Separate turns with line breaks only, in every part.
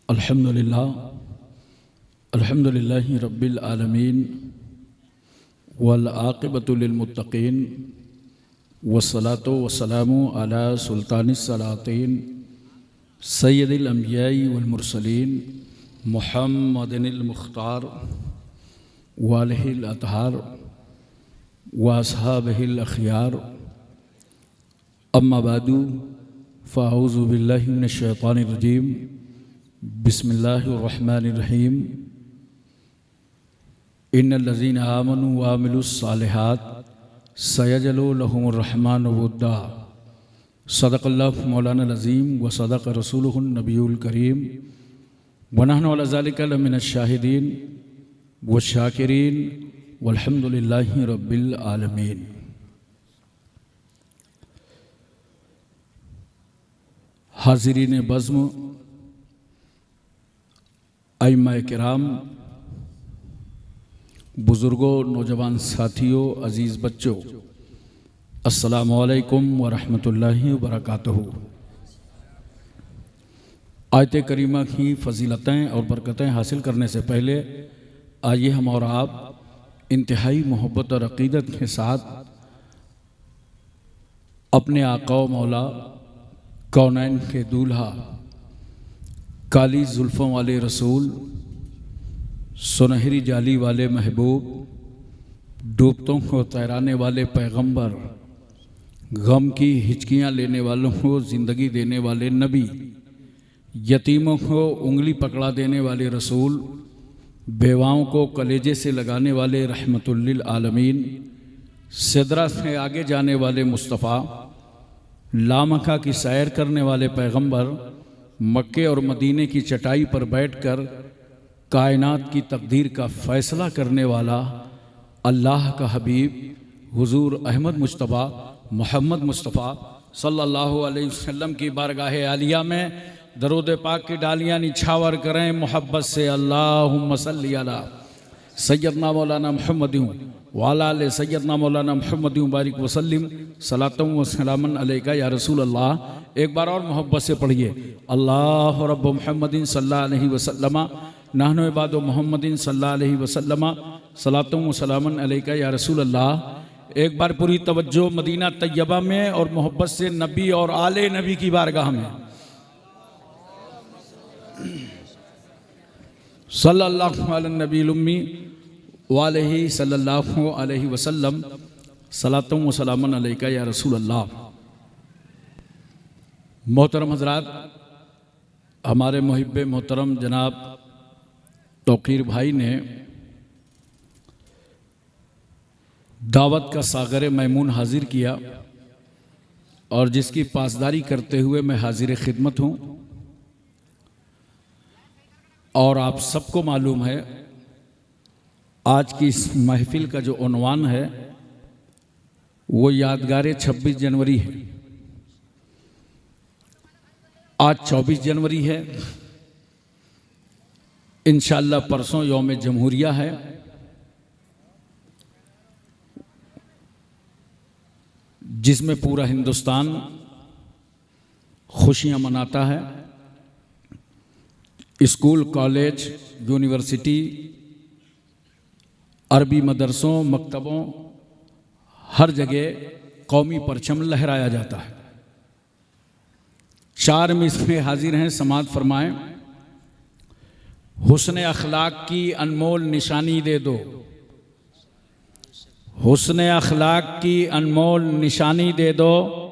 अल्हम्दुलिल्लाहि रब्बिल आलमीन वल आक़िबतु लिल मुत्तक़ीन वस्सलातु वस्सलामु अला सुल्तानिस सलातीन सय्यदिल अंबियाई वल मुरसलीन मुहम्मदिनिल मुख्तार वालिहिल अतहार व अस्हाबिहिल अख़ियार अम्मा बादु फ़अऊज़ु बिल्लाहि मिनश शैतानिर रजीम बिस्मिल्लाहिर्रहमानिर्रहीम इन्नल्लज़ीना आमनु व अमिलुस्सालिहात सयजअलु लहुमुर रहमानु वुद्दा सदक़ल्लाहु मौलाना अज़ीम व सदक़ रसूलुहुन नबियुल करीम व नहनु अला ज़ालिका लमिनश शाहिदीन व शाकिरीन वल्हम्दुलिल्लाहि रब्बिल आलमीन। हाज़िरीन बज़्म, आइम्मा-ए किराम, बुज़ुर्गों, नौजवान साथियों, अज़ीज़ बच्चों, अस्सलामु अलैकुम व रहमतुल्लाहि व बरकातुहू। आयत करीमा की फ़ज़ीलतें और बरकतें हासिल करने से पहले आइए हम और आप इंतहाई मोहब्बत और अक़ीदत के साथ अपने आका व मौला कौनैन के दूल्हा काली जुल्फ़ों वाले रसूल सुनहरी जाली वाले महबूब डूबतों को तैराने वाले पैगंबर गम की हिचकियाँ लेने वालों को ज़िंदगी देने वाले नबी यतीमों को उंगली पकड़ा देने वाले रसूल बेवाओं को कलेजे से लगाने वाले रहमतुल लिल आलमीन सिदरा से आगे जाने वाले मुस्तफ़ा लामका की सैर करने वाले पैगंबर मक्के और मदीने की चटाई पर बैठकर कायनात की तकदीर का फ़ैसला करने वाला अल्लाह का हबीब हुजूर अहमद मुज्तबा मोहम्मद मुस्तफ़ा सल्लल्लाहु अलैहि वसल्लम की बारगाह आलिया में दरूद पाक की डालियाँ निछावर करें मोहब्बत से। अल्लाहुम्मा सल्ली अला सैयदना मौलाना मुहम्मदिन व अला आले सैयदना मौलाना मुहम्मदिन बारिक वसल्लिम सलातम व सलामन अलैका या रसूल अल्लाह। एक बार और मोहब्बत से पढ़िए अल्लाह रब्ब मुहम्मदिन सल्लल्लाहु अलैहि वसल्लम नहनु इबादु मुहम्मदिन सल्लल्लाहु अलैहि वसल्लम सलातम व सलामन अलैका या रसूल अल्लाह। एक बार पूरी तवज्जो मदीना तैयबा में और मोहब्बत से नबी और आले नबी की बारगाह में सल्लल्लाहु अलैहि नबील उम्मी वालैहि सल्लल्लाहु अलैहि वसल्लम सलातम व सलामन अलैका या रसूल अल्लाह। मोहतरम हज़रात, हमारे मुहिब्बे मोहतरम जनाब तौक़ीर भाई ने दावत का सागर मैमून हाजिर किया और जिसकी पासदारी करते हुए मैं हाजिर खिदमत हूँ। और आप सबको मालूम है आज की इस महफिल का जो उन्वान है वो यादगार 26 जनवरी है। आज 24 जनवरी है, इंशाअल्लाह परसों यौम जमहूरिया है। जिसमें पूरा हिंदुस्तान खुशियां मनाता है। स्कूल, कॉलेज, यूनिवर्सिटी, अरबी मदरसों, मकतबों, हर जगह कौमी परचम लहराया जाता है। 4 मिसरें हाजिर हैं, समात फरमाएं। हुस्न अखलाक की अनमोल निशानी दे दो, हुस्न अखलाक की अनमोल निशानी दे दो,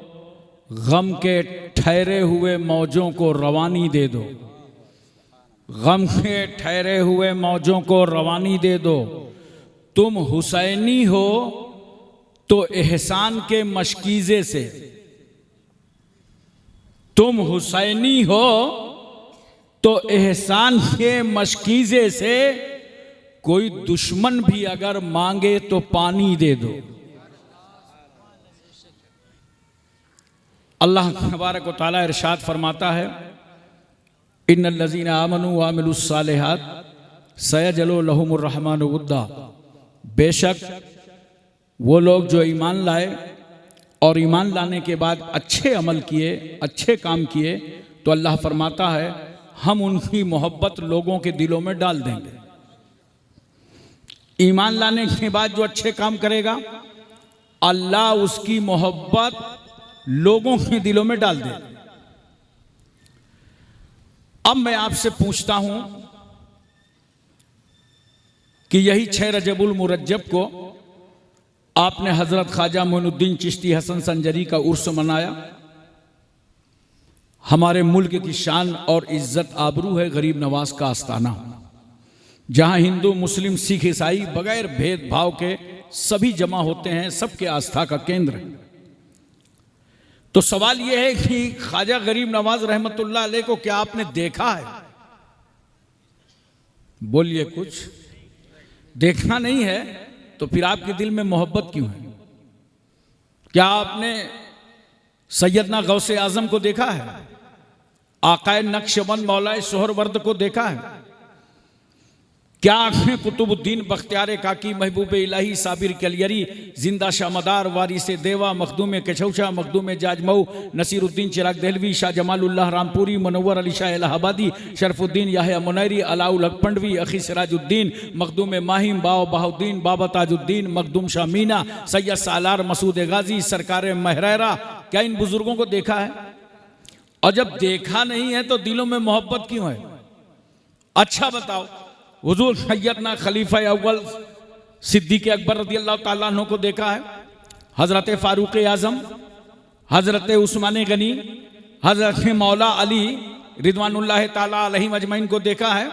गम के ठहरे हुए मौजों को रवानी दे दो, गम के ठहरे हुए मौजों को रवानी दे दो। तुम हुसैनी हो तो एहसान के मशकीज़े से, तुम हुसैनी हो तो एहसान के मशकीज़े से, कोई दुश्मन भी अगर मांगे तो पानी दे दो। अल्लाह तबारक व तआला इरशाद फरमाता है इन्नल्लज़ीना आमनु व अमिलुस्सालिहात सयजअलु लहुमुर रहमानु वुद्दा। बेशक वो लोग जो ईमान लाए और ईमान लाने के बाद अच्छे अमल किए, अच्छे काम किए, तो अल्लाह फरमाता है हम उनकी मोहब्बत लोगों के दिलों में डाल देंगे। ईमान लाने के बाद जो अच्छे काम करेगा, अल्लाह उसकी मोहब्बत लोगों के दिलों में डाल दे। अब मैं आपसे पूछता हूं कि यही 6 रजबुल मुरज्जब को आपने हजरत ख्वाजा मोइनुद्दीन चिश्ती हसन संजरी का उर्स मनाया। हमारे मुल्क की शान और इज्जत आबरू है गरीब नवाज का आस्ताना, जहां हिंदू मुस्लिम सिख ईसाई बगैर भेदभाव के सभी जमा होते हैं, सबके आस्था का केंद्र। तो सवाल यह है कि ख्वाजा गरीब नवाज रहमतुल्लाह अलैह को क्या आपने देखा है? बोलिए, कुछ देखना नहीं है तो फिर आपके दिल में मोहब्बत क्यों है? क्या आपने सैयदना गौसे आजम को देखा है? आकाए नक्शबंद मौलाए सोहरवर्द को देखा है? क्या आपने कुतुबुद्दीन बख्तियार काकी महबूब इलाही साबिर कलियरी जिंदा शामदार वारिस देवा मखदूम कछौछा मखदूम जाजमऊ नसीरुद्दीन चिराग दहलवी शाह जमालुल्लाह रामपुरी मनव्वर अली शाह इलाहाबादी शरफुद्दीन याह्या मुनैरी अलाउल अकपंडवी अखी सिराजुद्दीन मखदूम माहिम बाव बहाउद्दीन बाबा ताजुद्दीन मखदूम शाह मीना सैयद सालार मसूद गाजी सरकार महरैरा, क्या इन बुजुर्गों को देखा है? और जब देखा नहीं है तो दिलों में मोहब्बत क्यों है? अच्छा बताओ, हुजूर सैयदना खलीफा अव्वल सिद्दीक़ अकबर रज़ियल्लाहु ताला अन्हु को देखा है? हजरत फारूक आजम, हजरत उस्मान गनी, हजरत मौला अली रिदवानुल्लाह ताला अलैहिम अजमईन को देखा है?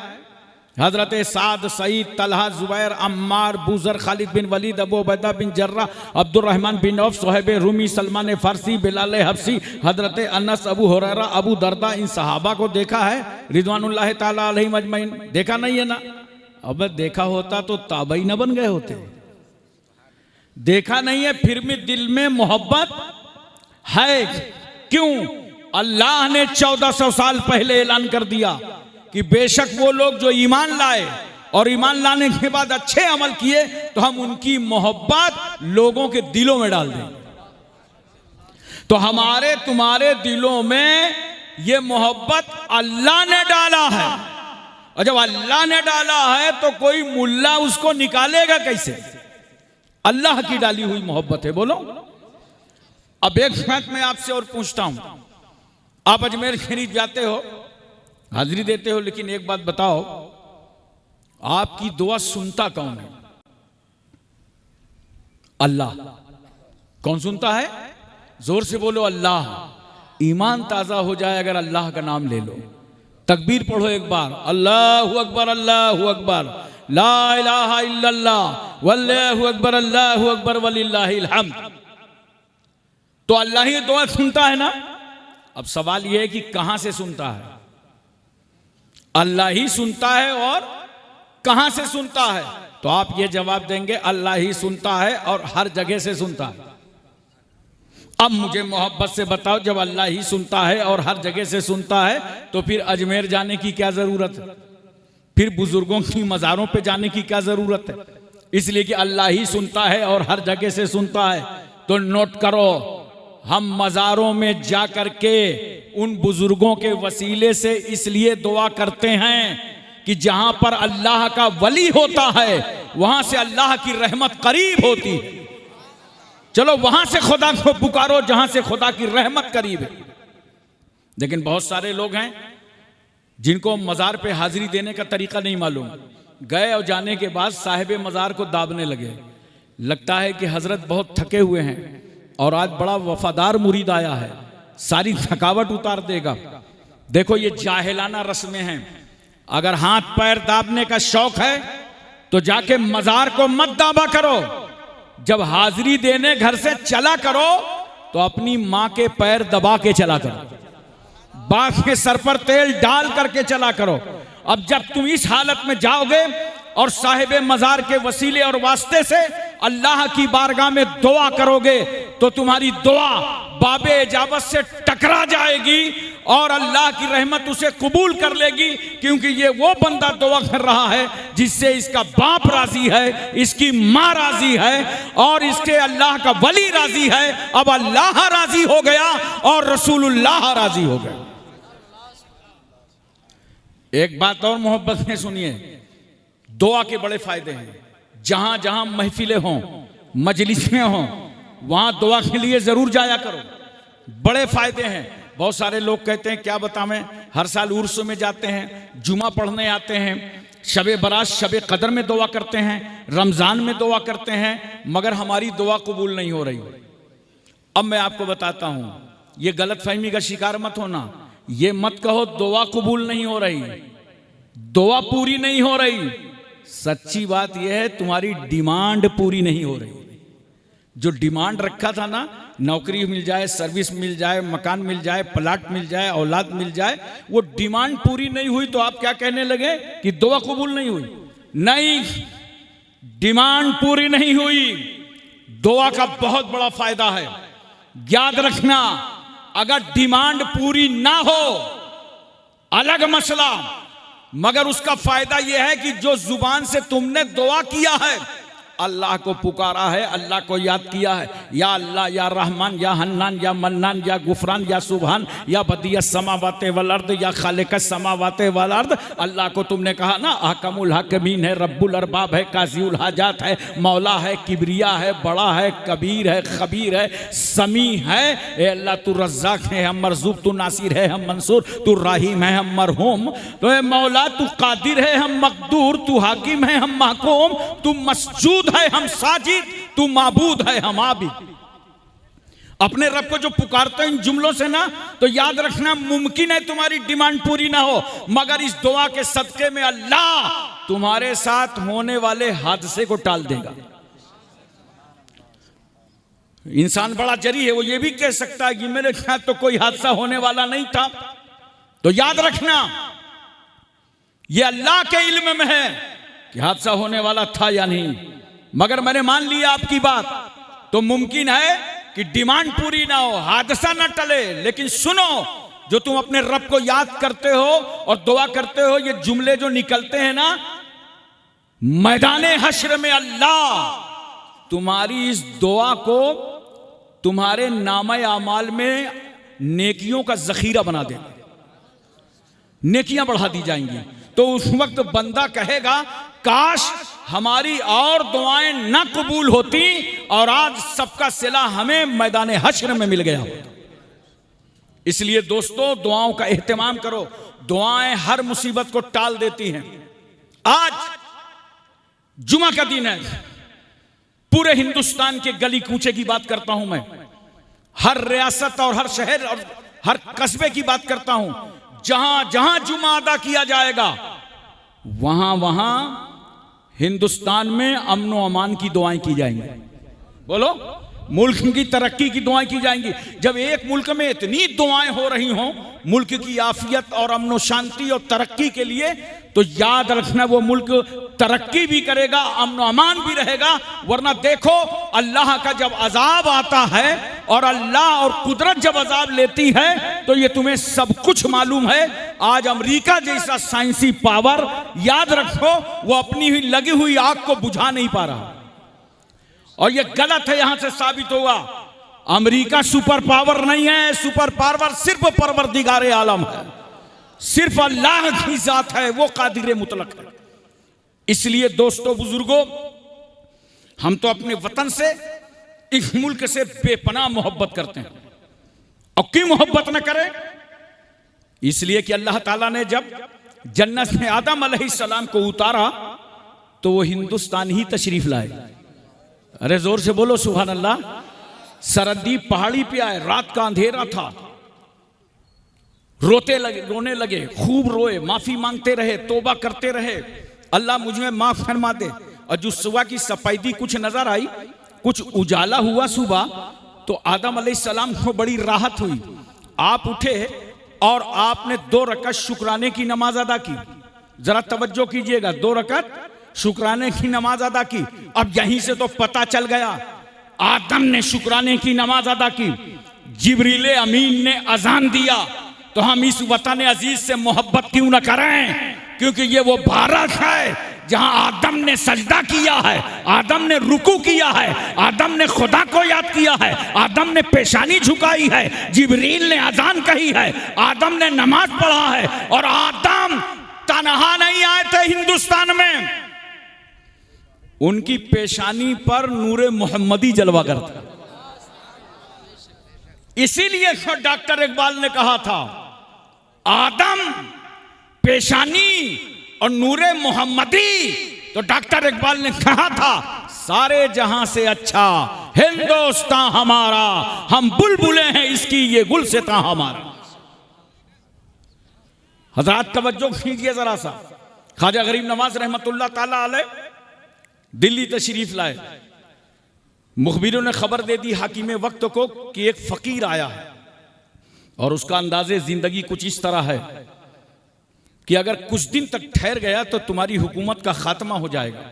हजरत Saad Saeed Talha Zubair Ammar Abuzar Khalid bin Walid Abu Ubaidah bin Jarrah Abdurrahman bin Auf Suhaib Rumi Salman Farsi Bilal Habshi हजरत अनस अबू हुरैरा अबू दरदा, इन सहाबा को देखा है रिदवानुल्लाह ताला अलैहिम अजमईन? देखा नहीं है ना? अब देखा होता तो ताबई न बन गए होते। देखा नहीं है फिर भी दिल में मोहब्बत है। क्यों? अल्लाह ने 1400 साल पहले ऐलान कर दिया कि बेशक वो लोग जो ईमान लाए और ईमान लाने के बाद अच्छे अमल किए तो हम उनकी मोहब्बत लोगों के दिलों में डाल देंगे। तो हमारे तुम्हारे दिलों में ये मोहब्बत अल्लाह ने डाला है, और जब अल्लाह ने डाला है तो कोई मुल्ला उसको निकालेगा कैसे? अल्लाह की डाली हुई मोहब्बत है। बोलो। अब एक बात मैं आपसे और पूछता हूं, आप अजमेर शरीफ जाते हो, हाजिरी देते हो, लेकिन एक बात बताओ, आपकी दुआ सुनता कौन है? अल्लाह। कौन सुनता है? जोर से बोलो, अल्लाह। ईमान ताजा हो जाए अगर अल्लाह का नाम ले लो। तकबीर पढ़ो एक बार, अल्लाहु अकबर अल्लाहु अकबर ला इलाहा इल्लल्लाह वल्लाहु अकबर अल्लाहु अकबर वलिल्लाहिल हम्द। तो अल्लाह ही दुआ सुनता है ना? अब सवाल यह है कि कहां से सुनता है? अल्लाह ही सुनता है, और कहां से सुनता है? तो आप ये जवाब देंगे, अल्लाह ही सुनता है और हर जगह से सुनता है। अब मुझे मोहब्बत से बताओ, जब अल्लाह ही सुनता है और हर जगह से सुनता है तो फिर अजमेर जाने की क्या जरूरत है? फिर बुजुर्गों की मज़ारों पे जाने की क्या जरूरत है? इसलिए कि अल्लाह ही सुनता है और हर जगह से सुनता है। तो नोट करो, हम मज़ारों में जा करके उन बुजुर्गों के वसीले से इसलिए दुआ करते हैं कि जहां पर अल्लाह का वली होता है वहां से अल्लाह की रहमत करीब होती है। चलो वहां से खुदा को पुकारो जहां से खुदा की रहमत करीब है। लेकिन बहुत सारे लोग हैं जिनको मज़ार पे हाजिरी देने का तरीका नहीं मालूम। गए और जाने के बाद साहिब मज़ार को दाबने लगे। लगता है कि हजरत बहुत थके हुए हैं और आज बड़ा वफादार मुरीद आया है, सारी थकावट उतार देगा। देखो ये जाहिलाना रस्में हैं। अगर हाथ पैर दाबने का शौक है तो जाके मज़ार को मत दाबा करो। जब हाजिरी देने घर से चला करो तो अपनी माँ के पैर दबा के चला करो, बाप के सर पर तेल डाल करके चला करो। अब जब तुम इस हालत में जाओगे और साहिब मज़ार के वसीले और वास्ते से अल्लाह की बारगाह में दुआ करोगे तो तुम्हारी दुआ बाबे इजाबत से टकरा जाएगी और अल्लाह की रहमत उसे कबूल कर लेगी, क्योंकि ये वो बंदा दुआ कर रहा है जिससे इसका बाप राजी है, इसकी माँ राजी है और इसके अल्लाह का वली राजी है। अब अल्लाह राजी हो गया और रसूलुल्लाह राजी हो गए। एक बात और मोहब्बत में सुनिए, दुआ के बड़े फायदे हैं। जहां जहां महफिलें हों, मजलिसें हों, वहां दुआ के लिए जरूर जाया करो, बड़े फायदे हैं। बहुत सारे लोग कहते हैं क्या बतावें, हर साल उर्स में जाते हैं, जुमा पढ़ने आते हैं, शबे बरात शबे कदर में दुआ करते हैं, रमज़ान में दुआ करते हैं, मगर हमारी दुआ कबूल नहीं हो रही। अब मैं आपको बताता हूं, ये गलत फहमी का शिकार मत होना। ये मत कहो दुआ कबूल नहीं हो रही, दुआ पूरी नहीं हो रही। सच्ची बात यह है तुम्हारी डिमांड पूरी नहीं हो रही। जो डिमांड रखा था ना, नौकरी मिल जाए, सर्विस मिल जाए, मकान मिल जाए, प्लाट मिल जाए, औलाद मिल जाए, वो डिमांड पूरी नहीं हुई तो आप क्या कहने लगे कि दुआ कबूल नहीं हुई। नहीं, डिमांड पूरी नहीं हुई। दुआ का बहुत बड़ा फायदा है, याद रखना। अगर डिमांड पूरी ना हो अलग मसला, मगर उसका फायदा यह है कि जो जुबान से तुमने दुआ किया है, अल्लाह को पुकारा है, अल्लाह को याद किया है, या अल्लाह, या रहमान, या हन्नान, या मन्नान, या गुफरान, या सुबहान, या बदिया समावाते वल अर्द, या खालिक समावाते वल अर्द। अल्लाह को तुमने कहा ना, अहकमुल हकीमीन है, रब्बुल अरबाब है, काज़िउल हाजात है, मौला है, किबरिया है, बड़ा है, कबीर है, खबीर है, समी है। ए अल्लाह तू रज़्ज़ाक है, हम मरज़ूक, तू नासिर है, हम मंसूर, तू रहीम है, हम मरहूम। तो ए मौला तू कादिर है, हम मक़दूर, तू हाकिम है, हम महकूम, तू मसजूद है, हम साजिद, तू माबूद है, हम आबिद। अपने रब को जो पुकारते हैं इन जुमलों से ना, तो याद रखना मुमकिन है तुम्हारी डिमांड पूरी ना हो, मगर इस दुआ के सदके में अल्लाह तुम्हारे साथ होने वाले हादसे को टाल देगा। इंसान बड़ा जरी है, वो ये भी कह सकता है कि मेरे साथ तो कोई हादसा होने वाला नहीं था। तो याद रखना ये अल्लाह के इल्म में है कि हादसा होने वाला था या नहीं, मगर मैंने मान लिया आपकी बात, तो मुमकिन है कि डिमांड पूरी ना हो, हादसा ना टले। लेकिन सुनो, जो तुम अपने रब को याद करते हो और दुआ करते हो, ये जुमले जो निकलते हैं ना, मैदाने हश्र में अल्लाह तुम्हारी इस दुआ को तुम्हारे नामे आमाल में नेकियों का जखीरा बना देगा, नेकियां बढ़ा दी जाएंगी। तो उस वक्त बंदा कहेगा काश हमारी और दुआएं ना कबूल होती और आज सबका सिला हमें मैदाने हश्र में मिल गया होता। इसलिए दोस्तों, दुआओं का एहतमाम करो, दुआएं हर मुसीबत को टाल देती हैं। आज जुमा का दिन है, पूरे हिंदुस्तान के गली कूचे की बात करता हूं मैं, हर रियासत और हर शहर और हर कस्बे की बात करता हूं। जहां जहां जुमा अदा किया जाएगा, वहां वहां हिंदुस्तान में अमन व अमान की दुआएं की जाएंगी। बोलो, मुल्क की तरक्की की दुआएं की जाएंगी। जब एक मुल्क में इतनी दुआएं हो रही हों मुल्क की आफियत और अमन शांति और तरक्की के लिए, तो याद रखना वो मुल्क तरक्की भी करेगा, अमन अमान भी रहेगा। वरना देखो, अल्लाह का जब अजाब आता है और अल्लाह और कुदरत जब अजाब लेती है, तो ये तुम्हें सब कुछ मालूम है। आज अमेरिका जैसा साइंसी पावर, याद रखो, वो अपनी ही लगी हुई आग को बुझा नहीं पा रहा, और ये गलत है। यहां से साबित हुआ अमेरिका सुपर पावर नहीं है, सुपर पावर सिर्फ परवरदिगार आलम है, सिर्फ अल्लाह की जात है, वो कादिर मुतलक है। इसलिए दोस्तों बुजुर्गों, हम तो अपने वतन से, इस मुल्क से बेपनाह मोहब्बत करते हैं। और क्यों मोहब्बत न करें? इसलिए कि अल्लाह ताला ने जब जन्नत में आदम अलैहिस्सलाम को उतारा तो वो हिंदुस्तान ही तशरीफ लाए। अरे जोर से बोलो सुभान अल्लाह। सरहदी पहाड़ी पे आए, रात का अंधेरा था, रोते लगे, रोने लगे, खूब रोए, माफी मांगते रहे, तौबा करते रहे, अल्लाह मुझे माफ फरमा दे। और जो सुबह की सफेदी कुछ नजर आई, कुछ उजाला हुआ सुबह, तो आदम अलैहिस्सलाम को बड़ी राहत हुई। आप उठे और आपने 2 रकात शुक्राने की नमाज अदा की। जरा तवज्जो कीजिएगा, 2 रकात शुक्राने की नमाज अदा की। अब यहीं से तो पता चल गया, आदम ने शुक्राने की नमाज अदा की, जिब्रील अमीन ने अजान दिया। तो हम इस वतन अजीज से मोहब्बत क्यों न करें? क्योंकि ये वो भारत है जहां आदम ने सजदा किया है, आदम ने रुकू किया है, आदम ने खुदा को याद किया है, आदम ने पेशानी झुकाई है, जिब्रील ने अजान कही है, आदम ने नमाज पढ़ा है, और आदम हिंदुस्तान में, उनकी पेशानी पर नूरे मोहम्मदी जलवा करता। इसीलिए डॉक्टर इकबाल ने कहा था, आदम, पेशानी और नूरे मोहम्मदी। तो डॉक्टर इकबाल ने कहा था, सारे जहां से अच्छा हिंदुस्तान हमारा, हम बुलबुले हैं इसकी, ये गुलसिता हमारा। हजरात तवज्जो कीजिए जरा सा। ख्वाजा गरीब नवाज रहमतुल्लाह ताला अलैह दिल्ली तशरीफ लाए। मुखबिरों ने खबर दे दी हाकिम वक्त को कि एक फकीर आया है और उसका अंदाजे जिंदगी कुछ इस तरह है कि अगर कुछ दिन तक ठहर गया तो तुम्हारी हुकूमत का खात्मा हो जाएगा।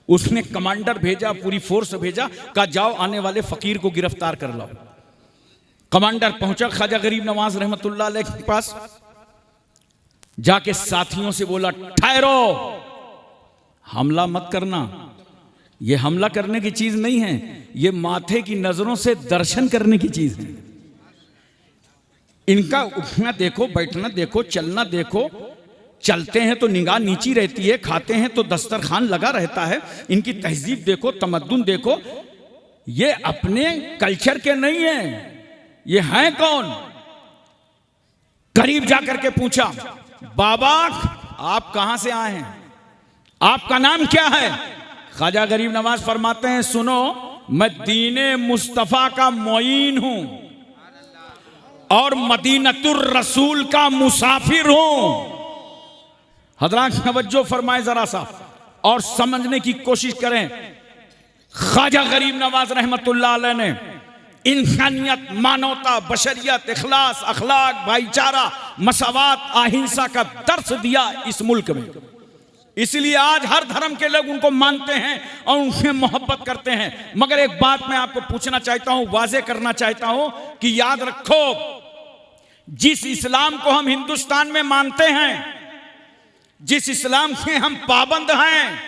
उसने कमांडर भेजा, पूरी फोर्स भेजा, कहा जाओ आने वाले फकीर को गिरफ्तार कर लाओ। कमांडर पहुंचा ख्वाजा गरीब नवाज रहमतुल्लाह अलैह के पास, जाके साथियों से बोला, ठहरो, हमला मत करना, ये हमला करने की चीज नहीं है, ये माथे की नजरों से दर्शन करने की चीज है। इनका उठना देखो, बैठना देखो, चलना देखो, चलते हैं तो निगाह नीची रहती है, खाते हैं तो दस्तरखान लगा रहता है। इनकी तहजीब देखो, तमद्दुन देखो, ये अपने कल्चर के नहीं है, ये हैं कौन? करीब जाकर के पूछा, बाबा आप कहां से आए हैं, आपका नाम क्या है? ख्वाजा गरीब नवाज फरमाते हैं, सुनो, मैं दीने मुस्तफा का मोइन हूं और मदीनतुर रसूल का मुसाफिर हूं। हजरात तवज्जो फरमाए जरा सा और समझने की कोशिश करें। ख्वाजा गरीब नवाज रहमतुल्लाह अलैह ने इंसानियत, मानवता, बशरियत, इखलास, अखलाक, भाईचारा, मसावात, अहिंसा का दर्स दिया इस मुल्क में। इसलिए आज हर धर्म के लोग उनको मानते हैं और उनसे मोहब्बत करते हैं। मगर एक बात मैं आपको पूछना चाहता हूं, वाजे करना चाहता हूं कि याद रखो, जिस इस्लाम को हम हिंदुस्तान में मानते हैं, जिस इस्लाम के हम पाबंद हैं,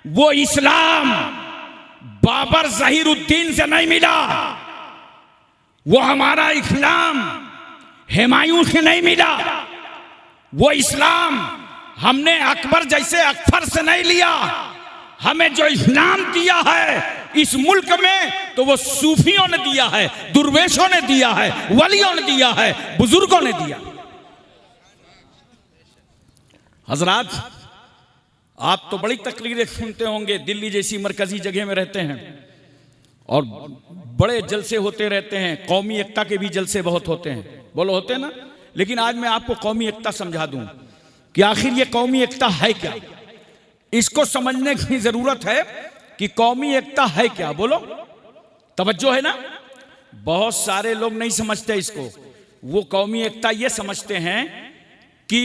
वो इस्लाम बाबर ज़हीरुद्दीन से नहीं मिला, वो हमारा इस्लाम हुमायूं से नहीं मिला, वो इस्लाम हमने अकबर जैसे अकबर से नहीं लिया। हमें जो इस्लाम दिया है इस मुल्क में, तो वो सूफियों ने दिया है, दुर्वेशों ने दिया है, वलियों ने दिया है, बुजुर्गों ने दिया। हजरात, आप तो बड़ी तकरीरें सुनते होंगे, दिल्ली जैसी मरकजी जगह में रहते हैं और बड़े जलसे होते रहते हैं, कौमी एकता के भी जलसे बहुत होते हैं, बोलो होते हैं ना। लेकिन आज मैं आपको कौमी एकता समझा दूं कि आखिर ये कौमी एकता है क्या। इसको समझने की जरूरत है कि कौमी एकता है क्या, बोलो, तवज्जो है ना। बहुत सारे लोग नहीं समझते इसको। वो कौमी एकता ये समझते हैं कि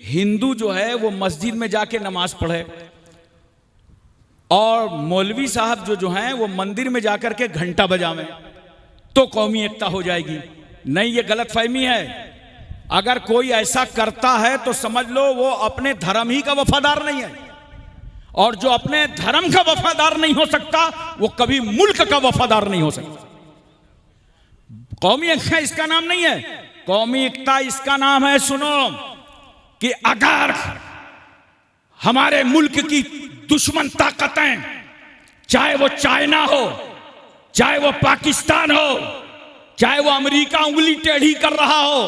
हिंदू जो है वो मस्जिद में जाके नमाज पढ़े और मौलवी साहब जो हैं वो मंदिर में जाकर के घंटा बजावें तो कौमी एकता हो जाएगी। नहीं, ये गलत फहमी है। अगर कोई ऐसा करता है तो समझ लो वो अपने धर्म ही का वफादार नहीं है, और जो अपने धर्म का वफादार नहीं हो सकता वो कभी मुल्क का वफादार नहीं हो सकता। कौमी एकता इसका नाम नहीं है। कौमी एकता इसका नाम है, सुनो, कि अगर हमारे मुल्क की दुश्मन ताकतें, चाहे वो चाइना हो, चाहे वो पाकिस्तान हो, चाहे वो अमेरिका उंगली टेढ़ी कर रहा हो,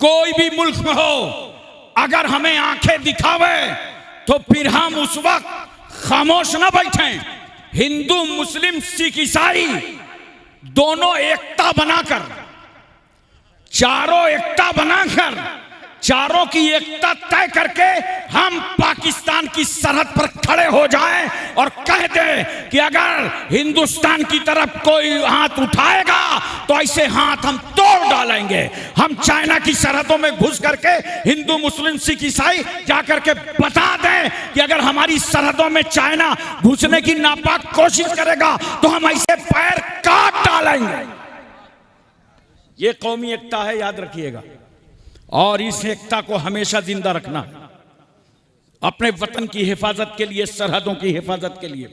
कोई भी मुल्क हो, अगर हमें आंखें दिखावे तो फिर हम उस वक्त खामोश न बैठें। हिंदू, मुस्लिम, सिख, ईसाई दोनों एकता बनाकर, चारों एकता बनाकर, चारों की एकता तय करके हम पाकिस्तान की सरहद पर खड़े हो जाएं और कह दें कि अगर हिंदुस्तान की तरफ कोई हाथ उठाएगा तो ऐसे हाथ हम तोड़ डालेंगे। हम चाइना की सरहदों में घुस करके हिंदू, मुस्लिम, सिख, ईसाई जाकर के बता दें कि अगर हमारी सरहदों में चाइना घुसने की नापाक कोशिश करेगा तो हम ऐसे पैर काट डालेंगे। ये कौमी एकता है, याद रखिएगा। और इस एकता को हमेशा जिंदा रखना, अपने वतन की हिफाजत के लिए, सरहदों की हिफाजत के लिए।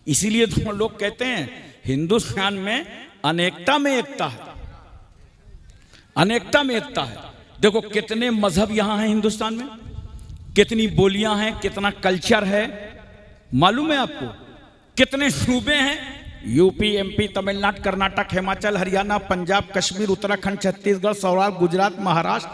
इसीलिए तो लोग कहते हैं हिंदुस्तान में अनेकता में एकता है, अनेकता में एकता है। देखो कितने मजहब यहां हैं हिंदुस्तान में, कितनी बोलियां हैं, कितना कल्चर है, मालूम है आपको? कितने सूबे हैं? यूपी, एमपी, तमिलनाडु, कर्नाटक, हिमाचल, हरियाणा, पंजाब, कश्मीर, उत्तराखंड, छत्तीसगढ़, सौराष्ट्र, गुजरात, महाराष्ट्र,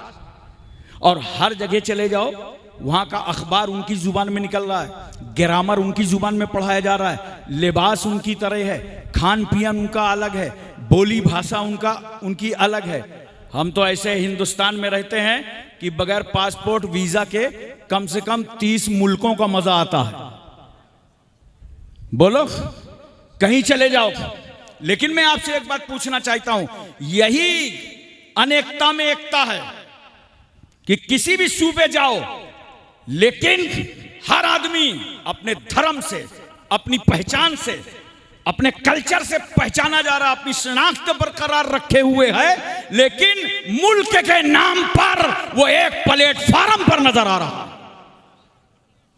और हर जगह चले जाओ वहां का अखबार उनकी जुबान में निकल रहा है, ग्रामर उनकी जुबान में पढ़ाया जा रहा है, लिबास उनकी तरह है, खान पीन उनका अलग है, बोली भाषा उनकी अलग है। हम तो ऐसे हिंदुस्तान में रहते हैं कि बगैर पासपोर्ट वीजा के कम से कम 30 मुल्कों का मजा आता है। बोलो, कहीं चले जाओ। लेकिन मैं आपसे एक बात पूछना चाहता हूं, यही अनेकता में एकता है कि किसी भी सूबे जाओ, लेकिन हर आदमी अपने धर्म से, अपनी पहचान से, अपने कल्चर से पहचाना जा रहा, अपनी शनाख्त बरकरार रखे हुए है, लेकिन मुल्क के नाम पर वो एक प्लेटफार्म पर नजर आ रहा,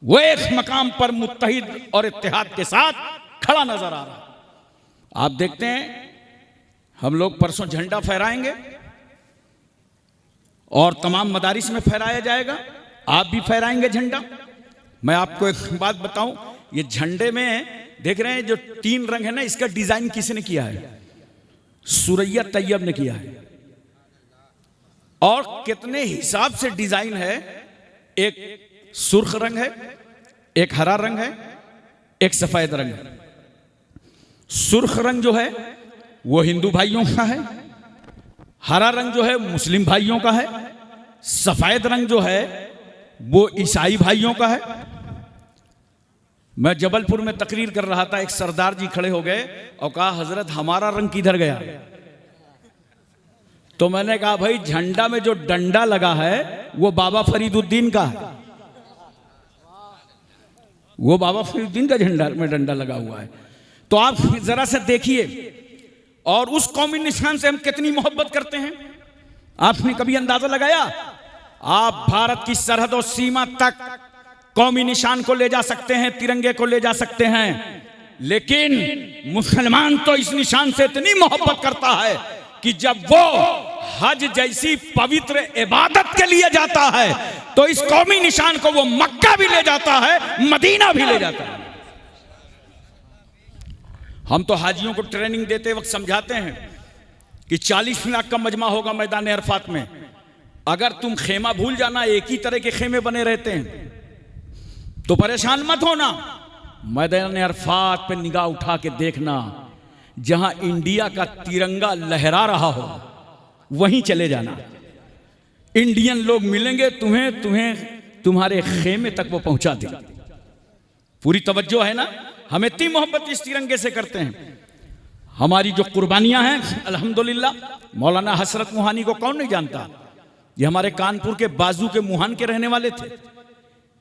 वो एक मकाम पर मुत्तहिद और इत्तेहाद के साथ खड़ा नजर आ रहा। आप देखते हैं, हम लोग परसों झंडा फहराएंगे और तमाम मदारिस में फहराया जाएगा, आप भी फहराएंगे झंडा। मैं आपको एक बात बताऊं, ये झंडे में देख रहे हैं जो 3 रंग है ना, इसका डिजाइन किसने किया है? सुरैया तैयब ने किया है। और कितने हिसाब से डिजाइन है, एक सुर्ख रंग है, एक हरा रंग है, एक सफेद रंग है। सुर्ख रंग जो है वो हिंदू भाइयों का है, हरा रंग जो है मुस्लिम भाइयों का है, सफेद रंग जो है वो ईसाई भाइयों का है। मैं जबलपुर में तकरीर कर रहा था, एक सरदार जी खड़े हो गए और कहा, हजरत हमारा रंग किधर गया? तो मैंने कहा, भाई झंडा में जो डंडा लगा है वो बाबा फरीदुद्दीन का है, वो बाबा फरीदुद्दीन का झंडा में डंडा लगा हुआ है। तो आप जरा से देखिए, और उस कौमी निशान से हम कितनी मोहब्बत करते हैं। आपने कभी अंदाजा लगाया? आप भारत की सरहद और सीमा तक कौमी निशान को ले जा सकते हैं, तिरंगे को ले जा सकते हैं, लेकिन मुसलमान तो इस निशान से इतनी मोहब्बत करता है कि जब वो हज जैसी पवित्र इबादत के लिए जाता है तो इस कौमी निशान को वो मक्का भी ले जाता है, मदीना भी ले जाता है। हम तो हाजियों को ट्रेनिंग देते वक्त समझाते हैं कि 40 लाख का मजमा होगा मैदान अरफात में, अगर तुम खेमा भूल जाना, एक ही तरह के खेमे बने रहते हैं, तो परेशान मत होना। मैदान अरफात पे निगाह उठा के देखना, जहां इंडिया का तिरंगा लहरा रहा हो वहीं चले जाना। इंडियन लोग मिलेंगे तुम्हें तुम्हारे खेमे तक वो पहुंचा देंगे। पूरी तवज्जो है ना? हम इतनी मोहब्बत इस तिरंगे से करते हैं। हमारी जो कुर्बानियां हैं, अल्हम्दुलिल्लाह, मौलाना हसरत मुहानी को कौन नहीं जानता? ये हमारे कानपुर के बाजू के मुहान के रहने वाले थे।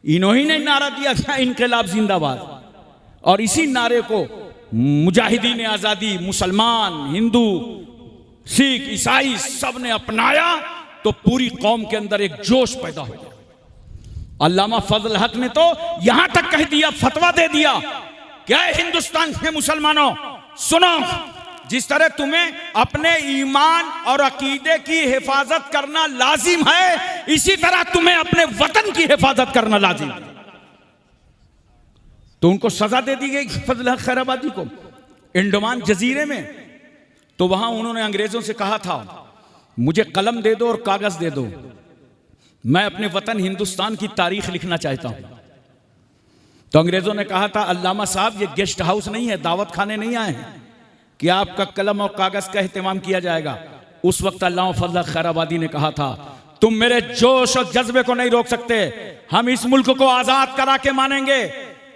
इन्होंने ने नारा दिया था, इनकलाब जिंदाबाद, और इसी नारे को मुजाहिदीन आजादी, मुसलमान, हिंदू, सिख, ईसाई सब ने अपनाया, तो पूरी कौम के अंदर एक जोश पैदा हो गया। अल्लामा फजल हक ने तो यहां तक कह दिया, फतवा दे दिया, क्या हिंदुस्तान के मुसलमानों सुनो, जिस तरह तुम्हें अपने ईमान और अकीदे की हिफाजत करना लाजिम है, इसी तरह तुम्हें अपने वतन की हिफाजत करना लाजिम है। तो उनको सजा दे दी गई फजल हक खैराबादी को अंडमान जजीरे में। तो वहां उन्होंने अंग्रेजों से कहा था, मुझे कलम दे दो और कागज दे दो, मैं अपने वतन हिंदुस्तान की तारीख लिखना चाहता हूं। तो अंग्रेजों ने कहा था, अल्लामा साहब ये गेस्ट हाउस नहीं है, दावत खाने नहीं आए हैं कि आपका कलम और कागज का एहतमाम किया जाएगा। उस वक्त अल्लामा फजल खैराबादी ने कहा था, तुम मेरे जोश और जज्बे को नहीं रोक सकते, हम इस मुल्क को आजाद करा के मानेंगे।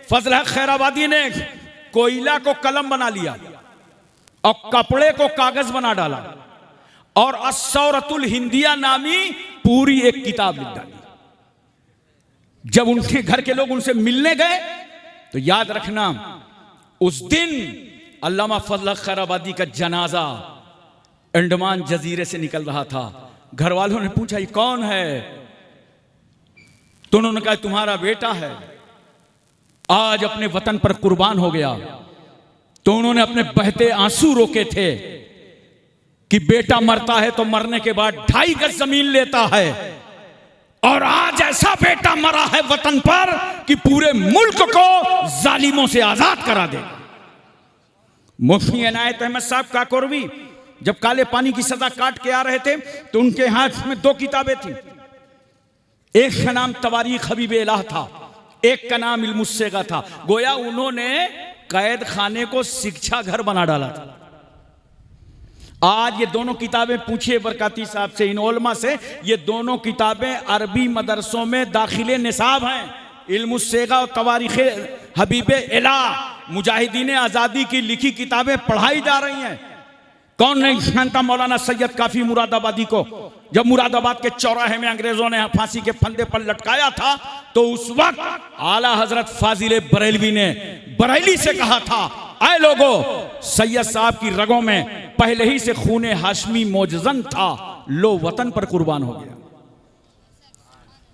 फजल खैराबादी ने कोयला को कलम बना लिया और कपड़े को कागज बना डाला और अस्सौरतुल हिंदिया नामी पूरी एक किताब लिख डाली। जब उनके घर के लोग उनसे मिलने गए तो याद रखना, उस दिन अल्लामा फजल खैराबादी का जनाजा अंडमान जजीरे से निकल रहा था। घर वालों ने पूछा, ये कौन है? तो उन्होंने कहा, तुम्हारा बेटा है, आज अपने वतन पर कुर्बान हो गया। तो उन्होंने अपने बहते आंसू रोके थे कि बेटा मरता है तो मरने के बाद 2.5 गज जमीन लेता है, और आज ऐसा बेटा मरा है वतन पर कि पूरे मुल्क को जालिमों से आजाद करा दे। मुफ्ती इनायत अहमद साहब काकोरवी जब काले पानी की सजा काट के आ रहे थे तो उनके हाथ में 2 किताबें थी। एक का नाम तवारीख हबीब इलाह था, एक का नाम इल्मुस्सेगा था। गोया उन्होंने कैद खाने को शिक्षा घर बना डाला था। आज ये दोनों किताबें पूछिए बरकाती साहब से, इन उलमा से, ये दोनों किताबें अरबी मदरसों में दाखिले निसाब हैं। इल्मुस्सेगा और तवारीख हबीब इलाह मुजाहिदीन आज़ादी की लिखी किताबें पढ़ाई जा रही हैं। कौन नहीं जानता मौलाना सैयद काफी मुरादाबादी को? जब मुरादाबाद के चौराहे में अंग्रेजों ने फांसी के फंदे पर लटकाया था तो उस वक्त आला हजरत फाजिल बरेलवी ने बरेली से कहा था, आए लोगों, सैयद साहब की रगों में पहले ही से खूने हाशमी मौजजन था, लो वतन पर कुर्बान हो गया।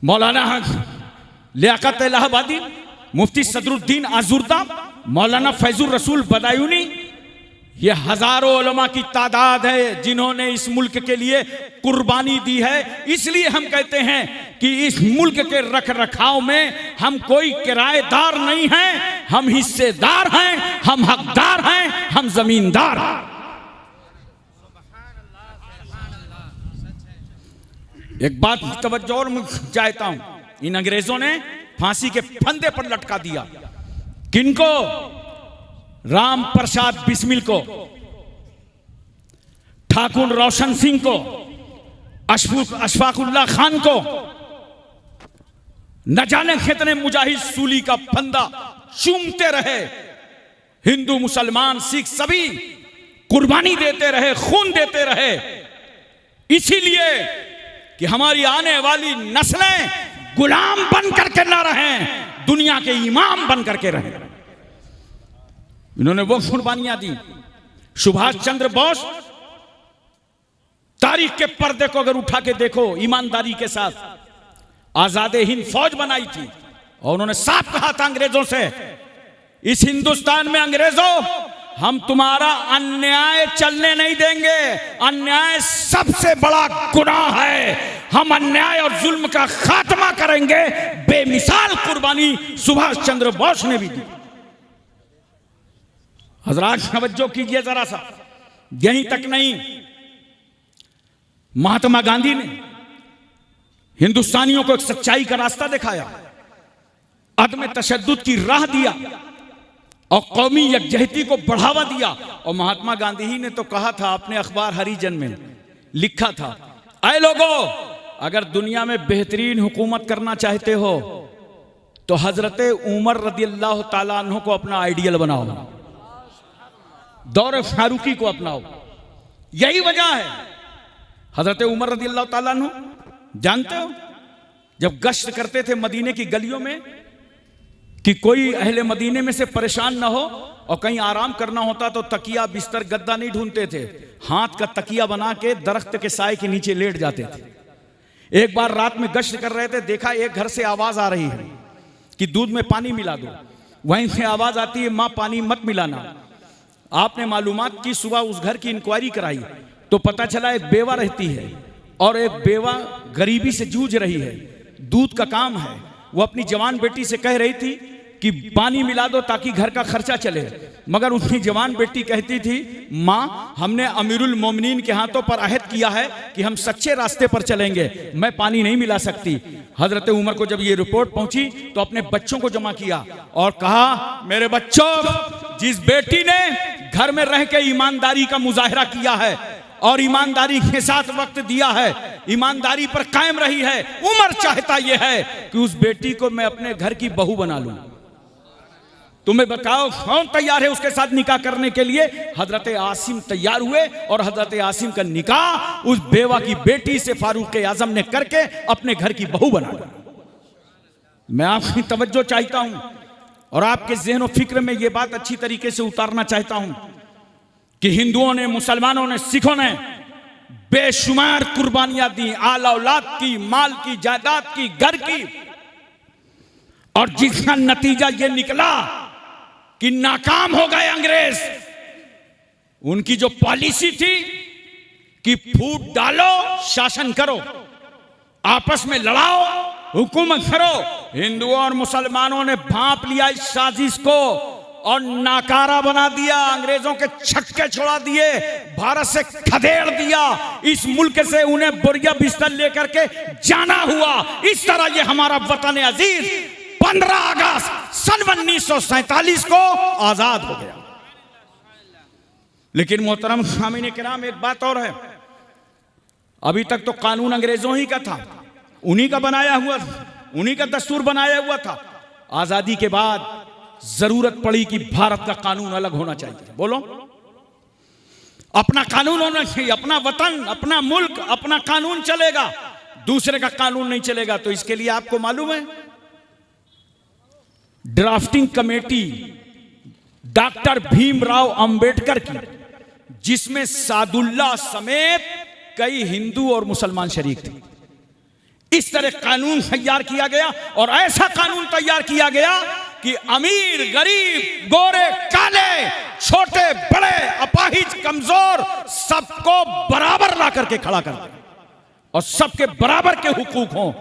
मौलाना लियाकत इलाहाबादी, मुफ्ती सदरुद्दीन आजुर्दा, मौलाना फैजुर रसूल बदायूनी, ये हजारों उलमा की तादाद है जिन्होंने इस मुल्क के लिए कुर्बानी दी है। इसलिए हम कहते हैं कि इस मुल्क के रख रखाव में हम कोई किराएदार नहीं हैं, हम हिस्सेदार हैं, हम हकदार हैं, हम जमींदार हैं। एक बात तवज्जो और चाहता हूं, इन अंग्रेजों ने फांसी के फंदे पर लटका दिया। किनको? राम प्रसाद बिस्मिल को, ठाकुर रोशन सिंह को, अशफाकुल्ला खान को। न जाने कितने मुजाहिद सूली का फंदा चूमते रहे। हिंदू मुसलमान सिख सभी कुर्बानी देते रहे, खून देते रहे, इसीलिए कि हमारी आने वाली नस्लें गुलाम बन करके ना रहें, दुनिया के इमाम बन करके रहें। इन्होंने वो कुर्बानियां दी। सुभाष चंद्र बोस, तारीख के पर्दे को अगर उठा के देखो, ईमानदारी के साथ आजादे हिंद फौज बनाई थी और उन्होंने साफ कहा था अंग्रेजों से, इस हिंदुस्तान में अंग्रेजों, हम तुम्हारा अन्याय चलने नहीं देंगे। अन्याय सबसे बड़ा गुनाह है, हम अन्याय और जुल्म का खात्मा करेंगे। बेमिसाल कुर्बानी सुभाष चंद्र बोस ने भी दी। हजरात तवज्जो कीजिए जरा सा, यहीं तक नहीं, महात्मा गांधी ने हिंदुस्तानियों को एक सच्चाई का रास्ता दिखाया, अदम तशद्दुद की राह दिया और कौमी यकजहती को बढ़ावा दिया। और महात्मा गांधी ही ने तो कहा था, अपने अखबार हरिजन में लिखा था, आए लोगों, अगर दुनिया में बेहतरीन हुकूमत करना चाहते हो तो हजरत उमर रदियल्लाहु ताला अन्हु को अपना आइडियल बनाओ, दौर फारूकी को अपनाओ। यही वजह है। हजरत उमर रदियल्लाहु ताला अन्हु, जानते हो, जब गश्त करते थे मदीने की गलियों में कि कोई अहले मदीने में से परेशान ना हो और कहीं आराम करना होता तो तकिया बिस्तर गद्दा नहीं ढूंढते थे, हाथ का तकिया बना के दरख्त के साए के नीचे लेट जाते थे। एक बार रात में गश्त कर रहे थे, देखा एक घर से आवाज आ रही है कि दूध में पानी मिला दो। वहीं से आवाज आती है, मां पानी मत मिलाना। आपने मालूमात की, सुबह उस घर की इंक्वायरी कराई तो पता चला एक बेवा रहती है और एक बेवा गरीबी से जूझ रही है, दूध का काम है। वो अपनी जवान बेटी से कह रही थी कि पानी मिला दो ताकि घर का खर्चा चले, मगर उसकी जवान बेटी कहती थी, माँ, हमने अमीरुल मोमिनीन के हाथों पर अहद किया है कि हम सच्चे रास्ते पर चलेंगे, मैं पानी नहीं मिला सकती। हजरत उमर को जब ये रिपोर्ट पहुंची तो अपने बच्चों को जमा किया और कहा, मेरे बच्चों, जिस बेटी ने घर में रह के ईमानदारी का मुजाहरा किया है और ईमानदारी के साथ वक्त दिया है, ईमानदारी पर कायम रही है, उमर चाहता यह है कि उस बेटी को मैं अपने घर की बहू बना लूं। तुम्हें बताओ कौन तैयार है उसके साथ निकाह करने के लिए? हजरत आसिम तैयार हुए और हजरत आसिम का निकाह उस बेवा की बेटी से फारूक आजम ने करके अपने घर की बहू बना लिया। मैं आपकी तवज्जो चाहता हूं और आपके ज़हन और फिक्र में यह बात अच्छी तरीके से उतारना चाहता हूं कि हिंदुओं ने, मुसलमानों ने, सिखों ने बेशुमार कुर्बानियां दी, आला औलाद की, माल की, जायदाद की, घर की, और जिसका नतीजा यह निकला कि नाकाम हो गए अंग्रेज। उनकी जो पॉलिसी थी कि फूट डालो, शासन करो, आपस में लड़ाओ, हुकूमत करो। हिंदुओं और मुसलमानों ने भांप लिया इस साजिश को और नाकारा बना दिया, अंग्रेजों के छक्के छोड़ा दिए, भारत से खदेड़ दिया, इस मुल्क से उन्हें बोरिया बिस्तर लेकर के जाना हुआ। इस तरह ये हमारा वतन अजीज 15 अगस्त सन 1947 को आजाद हो गया। लेकिन मोहतरम सामीन किराम, एक बात और है, अभी तक तो कानून अंग्रेजों ही का था, उन्हीं का बनाया हुआ था, उन्हीं का दस्तूर बनाया हुआ था। आजादी के बाद जरूरत पड़ी कि भारत का कानून अलग होना चाहिए। बोलो, अपना कानून होना चाहिए, अपना वतन, अपना मुल्क, अपना कानून चलेगा, दूसरे का कानून नहीं चलेगा। तो इसके लिए आपको मालूम है, drafting committee doctor Bhimrao Ambedkar की, जिसमें सादुल्ला समेत कई हिंदू और मुसलमान शरीक थे, इस तरह कानून तैयार किया गया। और ऐसा कानून तैयार किया गया कि अमीर, गरीब, गोरे, काले, छोटे, बड़े, अपाहिज, कमजोर, सबको बराबर ला करके खड़ा कर दिया और सबके बराबर के हुकूक हों।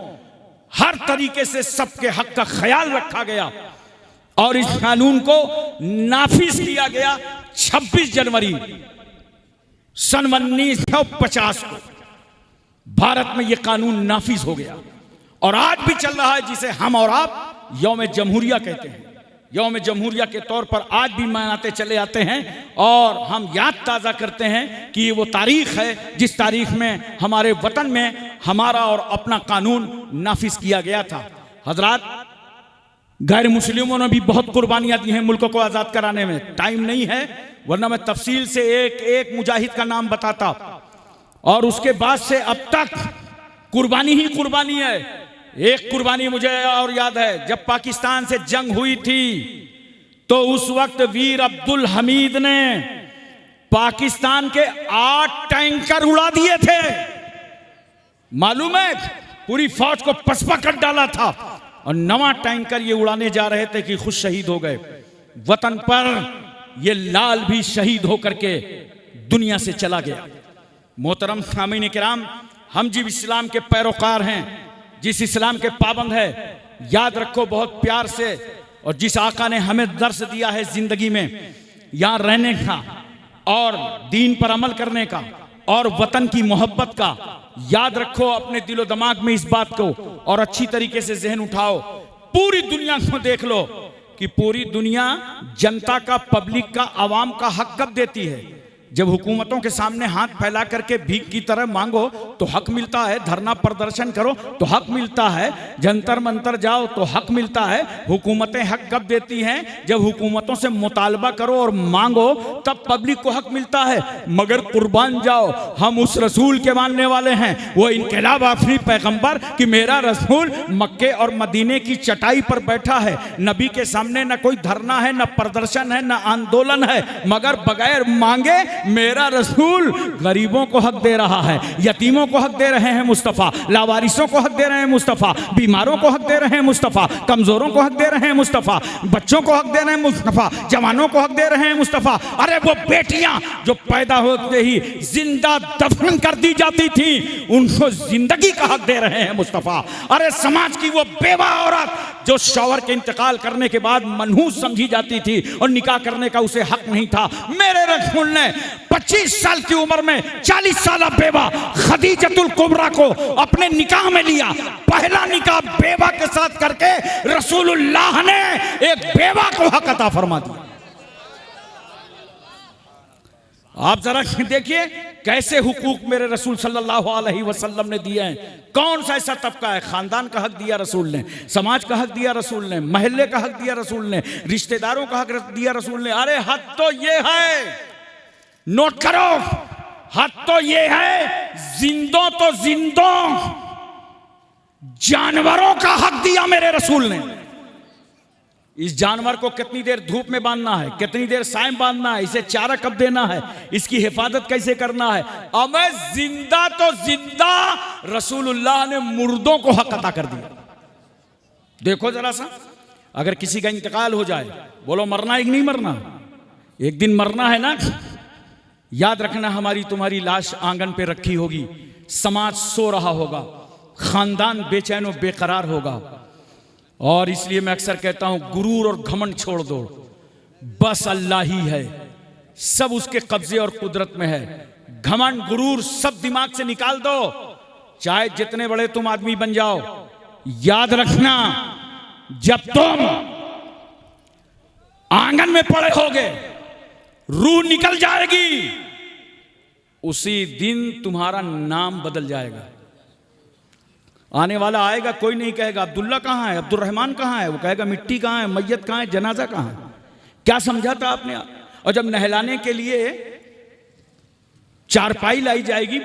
हर तरीके से सबके हक का ख्याल रखा गया और इस कानून को नाफिज किया गया 26 जनवरी सन 1950 को भारत में यह कानून नाफिज हो गया और आज भी चल रहा है, जिसे हम और आप यौम जमहूरिया कहते हैं। यौम जमहूरिया के तौर पर आज भी मनाते चले आते हैं और हम याद ताज़ा करते हैं कि ये वो तारीख है जिस तारीख में हमारे वतन में हमारा और अपना कानून नाफिज किया गया था। हजरात, गैर मुस्लिमों ने भी बहुत कुर्बानियां दी हैं मुल्क को आज़ाद कराने में। टाइम नहीं है, वरना मैं तफसील से एक एक मुजाहिद का नाम बताता। और उसके बाद से अब तक कुर्बानी ही कुर्बानी है। एक कुर्बानी मुझे और याद है, जब पाकिस्तान से जंग हुई थी तो उस वक्त वीर अब्दुल हमीद ने पाकिस्तान के 8 टैंकर उड़ा दिए थे। मालूम है, पूरी फौज को पसपा कर डाला था और 9वां टैंकर ये उड़ाने जा रहे थे कि खुद शहीद हो गए। वतन पर ये लाल भी शहीद होकर के दुनिया से चला गया। मोहतरम सामीन किराम, हम जिस इस्लाम के पैरोकार हैं, जिस इस्लाम के पाबंद है, याद रखो बहुत प्यार से, और जिस आका ने हमें दर्स दिया है जिंदगी में यहाँ रहने का और दीन पर अमल करने का और वतन की मोहब्बत का, याद रखो अपने दिलो दिमाग में इस बात को और अच्छी तरीके से जहन उठाओ। पूरी दुनिया को देख लो कि पूरी दुनिया जनता का, पब्लिक का, आवाम का हक कब देती है? जब हुकूमतों के सामने हाथ फैला करके भीख की तरह मांगो तो हक मिलता है, धरना प्रदर्शन करो तो हक मिलता है, जंतर मंतर जाओ तो हक मिलता है। हुकूमतें हक कब देती हैं? जब हुकूमतों से मुतालबा करो और मांगो तब पब्लिक को हक मिलता है। मगर कुर्बान जाओ, हम उस रसूल के मानने वाले हैं, वो इनकलाब आफरी पैगंबर कि मेरा रसूल मक्के और मदीने की चटाई पर बैठा है। नबी के सामने न कोई धरना है, न प्रदर्शन है, न आंदोलन है, मगर बगैर मांगे मेरा रसूल गरीबों को हक दे रहा है, यतीमों को हक दे रहे हैं मुस्तफ़ा, लावारिसों को हक दे रहे हैं मुस्तफ़ा, बीमारों को हक दे रहे हैं मुस्तफ़ा, कमजोरों को हक दे रहे हैं मुस्तफ़ा, बच्चों को हक दे रहे हैं मुस्तफ़ा, जवानों को हक दे रहे हैं मुस्तफ़ा। अरे वो बेटियां जो पैदा होते ही जिंदा दफन कर दी जाती थी, उनको जिंदगी का हक दे रहे हैं मुस्तफ़ा। अरे समाज की वो बेवा औरत जो शौहर के इंतकाल करने के बाद मनहूस समझी जाती थी और निकाह करने का उसे हक नहीं था, मेरे रसूल ने 25 साल की उम्र में 40 साल बेवा खदीजतुल कुबरा को अपने निकाह में लिया। पहला निकाह बेवा के साथ करके रसूलुल्लाह ने एक बेवा को हक अता फरमा दिया। आप जरा देखिए कैसे हुकूक मेरे रसूल सल्लल्लाहु अलैहि वसल्लम ने दिए हैं। कौन सा ऐसा तबका है? खानदान का हक दिया रसूल ने, समाज का हक दिया रसूल ने, महल्ले का हक दिया रसूल ने, रिश्तेदारों का हक दिया रसूल ने। अरे हक तो ये है, नोट करो, हक तो ये है, जिंदों तो जिंदों, जानवरों का हक दिया मेरे रसूल ने। इस जानवर को कितनी देर धूप में बांधना है, कितनी देर साय बांधना है, इसे चारा कब देना है, इसकी हिफाजत कैसे करना है। अब जिंदा तो जिंदा रसूलुल्लाह ने मुर्दों को हक अता कर दिया। देखो जरा सा, अगर किसी का इंतकाल हो जाए, बोलो मरना है कि नहीं मरना? एक दिन मरना है ना। याद रखना, हमारी तुम्हारी लाश आंगन पे रखी होगी, समाज सो रहा होगा, खानदान बेचैन और बेकरार होगा। और इसलिए मैं अक्सर कहता हूं गुरूर और घमंड छोड़ दो, बस अल्लाह ही है, सब उसके कब्जे और कुदरत में है। घमंड गुरूर सब दिमाग से निकाल दो, चाहे जितने बड़े तुम आदमी बन जाओ। याद रखना, जब तुम आंगन में पड़े होगे, रूह निकल जाएगी, उसी दिन तुम्हारा नाम बदल जाएगा। आने वाला आएगा, कोई नहीं कहेगा अब्दुल्ला कहां है, अब्दुल रहमान कहां है, वो कहेगा मिट्टी कहां है, मैयत कहां है, जनाजा कहां है। क्या समझा था आपने? और जब नहलाने के लिए चारपाई लाई जाएगी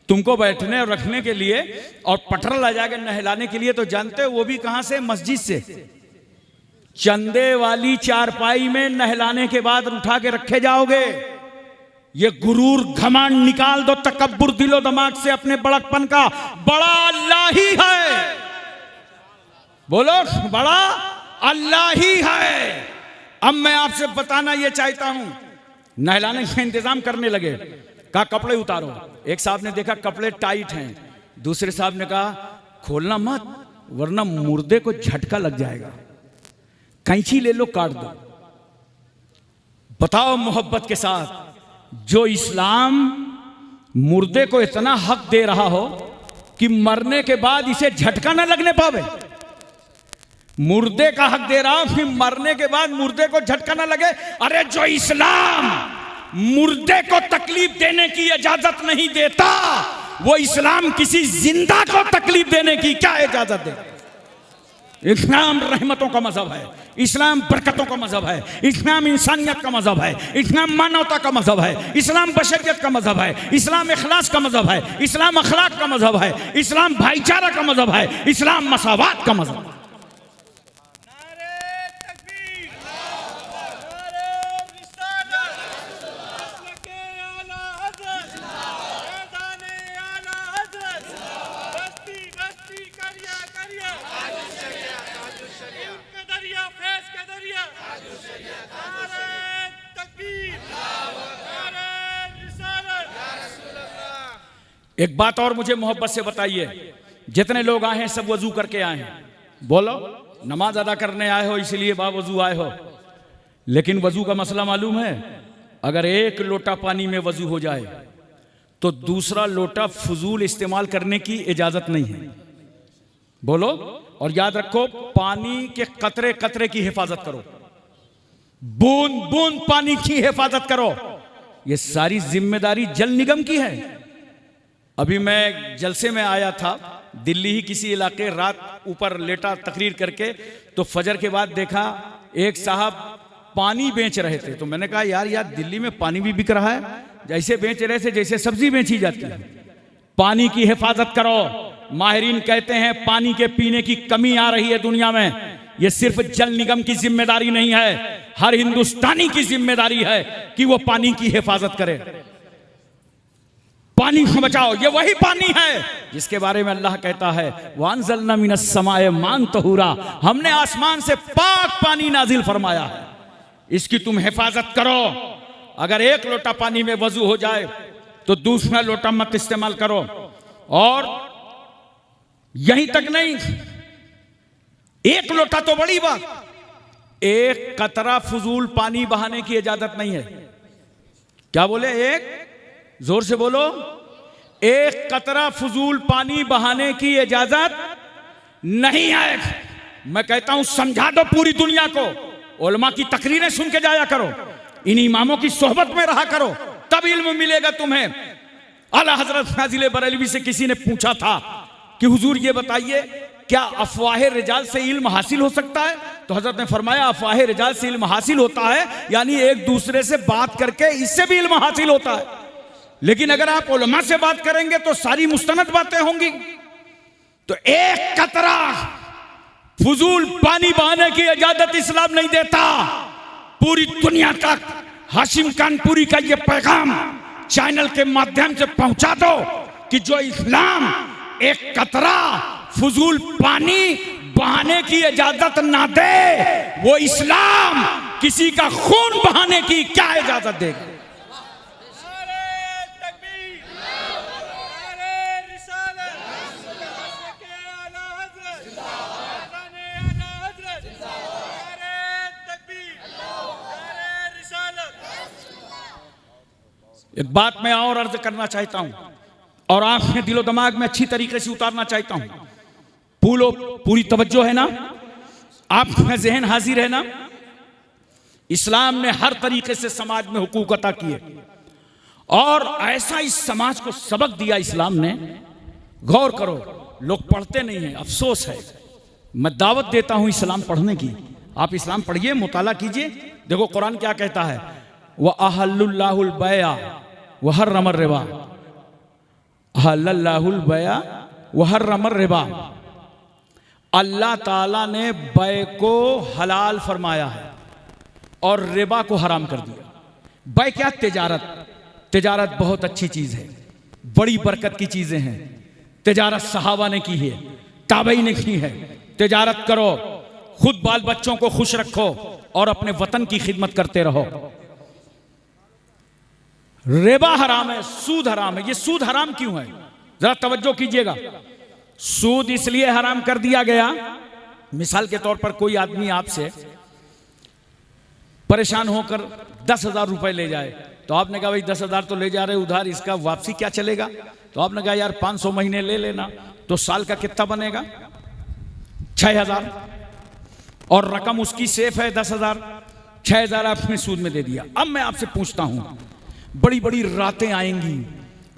तुमको बैठने और रखने के लिए, और पटरा ला जाएगा नहलाने के लिए, तो जानते हो वो भी कहां से? मस्जिद से। चंदे वाली चारपाई में नहलाने के बाद उठा के रखे जाओगे। ये गुरूर घमंड निकाल दो, तकब्बुर दिलो दिमाग से अपने बड़कपन का। बड़ा अल्लाह ही है, बोलो बड़ा अल्लाह ही है। अब मैं आपसे बताना ये चाहता हूं, नहलाने का इंतजाम करने लगे, कहा कपड़े उतारो। एक साहब ने देखा कपड़े टाइट हैं, दूसरे साहब ने कहा खोलना मत वरना मुर्दे को झटका लग जाएगा, कैंची ले लो काट दो। बताओ मोहब्बत के साथ, जो इस्लाम मुर्दे को इतना हक दे रहा हो कि मरने के बाद इसे झटका ना लगने पावे, मुर्दे का हक दे रहा हो कि मरने के बाद मुर्दे को झटका ना लगे। अरे जो इस्लाम मुर्दे को तकलीफ देने की इजाजत नहीं देता, वो इस्लाम किसी जिंदा को तकलीफ देने की क्या इजाजत दे? इस्लाम रहमतों का मजहब है, इस्लाम बरकतों का मजहब है, इस्लाम इंसानियत का मजहब है, इस्लाम मानवता का मजहब है, इस्लाम बशरियत का मजहब है, इस्लाम इखलास का मजहब है, इस्लाम अखलाक का मजहब है, इस्लाम भाईचारा का मजहब है, इस्लाम मसावात का मजहब है। एक बात और मुझे मोहब्बत से बताइए, जितने लोग आए हैं सब वजू करके आए हैं, बोलो नमाज अदा करने आए हो इसलिए बावजू आए हो, लेकिन वजू का मसला मालूम है? अगर एक लोटा पानी में वजू हो जाए तो दूसरा लोटा फजूल इस्तेमाल करने की इजाजत नहीं है, बोलो। और याद रखो, पानी के कतरे कतरे की हिफाजत करो, बूंद बूंद पानी की हिफाजत करो। ये सारी जिम्मेदारी जल निगम की है। अभी मैं जलसे में आया था, दिल्ली ही किसी इलाके, रात ऊपर लेटा तकरीर करके, तो फजर के बाद देखा एक साहब पानी बेच रहे थे। तो मैंने कहा यार दिल्ली में पानी भी बिक रहा है, जैसे बेच रहे थे जैसे सब्जी बेची जाती है। पानी की हिफाजत करो। माहिरीन कहते हैं पानी के पीने की कमी आ रही है दुनिया में, ये सिर्फ जल निगम की जिम्मेदारी नहीं है, हर हिंदुस्तानी की जिम्मेदारी है कि वो पानी की हिफाजत करे, पानी को बचाओ। ये वही पानी है जिसके बारे में अल्लाह कहता है वांज़लना मिनस समाए मान तहूरा, हमने आसमान से पाक पानी नाजिल फरमाया है, इसकी तुम हिफाजत करो। अगर एक लोटा पानी में वजू हो जाए तो दूसरा लोटा मत इस्तेमाल करो। और यहीं तक नहीं, एक लोटा तो बड़ी बात, एक कतरा फजूल पानी बहाने की इजाजत नहीं है। क्या बोले? एक जोर से बोलो, एक कतरा फजूल पानी बहाने की इजाजत नहीं है। मैं कहता हूं समझा दो पूरी दुनिया को, उलमा की तकरीरें सुन के जाया करो, इन इमामों की सोहबत में रहा करो, तब इल्म मिलेगा तुम्हें। आला हजरत फाजिल बरेलवी से किसी ने पूछा था कि हुजूर ये बताइए क्या अफवाह रिजाल से इल्म हासिल हो सकता है? तो हजरत ने फरमाया अफवाह रिजाल से इल्म हासिल होता है, यानी एक दूसरे से बात करके इससे भी इल्म हासिल होता है। लेकिन अगर आप उलमा से बात करेंगे तो सारी मुस्तनद बातें होंगी। तो एक कतरा फजूल पानी बहाने की इजाजत इस्लाम नहीं देता। पूरी दुनिया तक हाशिम कानपुरी का यह पैगाम चैनल के माध्यम से पहुंचा दो कि जो इस्लाम एक कतरा फजूल पानी बहाने की इजाजत ना दे, वो इस्लाम किसी का खून बहाने की क्या इजाजत देगा? एक बात मैं और अर्ज करना चाहता हूं और आपके दिलो दिमाग में अच्छी तरीके से उतारना चाहता हूं। पूरी तवज्जो है ना, आपका जहन हाजिर है ना। इस्लाम ने हर तरीके से समाज में हुकूक अता किए और ऐसा इस समाज को सबक दिया इस्लाम ने। गौर करो, लोग पढ़ते नहीं हैं, अफसोस है। मैं दावत देता हूं इस्लाम पढ़ने की। आप इस्लाम पढ़िए, मुताला कीजिए। देखो कुरान क्या कहता है, वह अहल्लुल्लाहुल बया व हर्रमर रिबा, अहल्लुल्लाहुल बया व हर्रमर रिबा। अल्लाह ताला ने बै को हलाल फरमाया है और रिबा को हराम कर दिया। बै क्या? तिजारत। तिजारत बहुत अच्छी चीज है, बड़ी बरकत की चीजें हैं। तिजारत सहाबा ने की है, ताबई ने की है। तिजारत करो, खुद बाल बच्चों को खुश रखो और अपने वतन की खिदमत करते रहो। रिबा हराम है, सूद हराम है। ये सूद हराम क्यों है? जरा तवज्जो कीजिएगा। सूद इसलिए हराम कर दिया गया, मिसाल के तौर पर कोई आदमी आपसे परेशान होकर 10,000 रुपए ले जाए, तो आपने कहा भाई 10,000 तो ले जा रहे उधार, इसका वापसी क्या चलेगा? तो आपने कहा यार 500 महीने ले लेना, तो साल का कितना बनेगा? 6,000। और रकम उसकी सेफ है 10,000। 6,000 आपने सूद में दे दिया। अब मैं आपसे पूछता हूं, बड़ी बड़ी रातें आएंगी,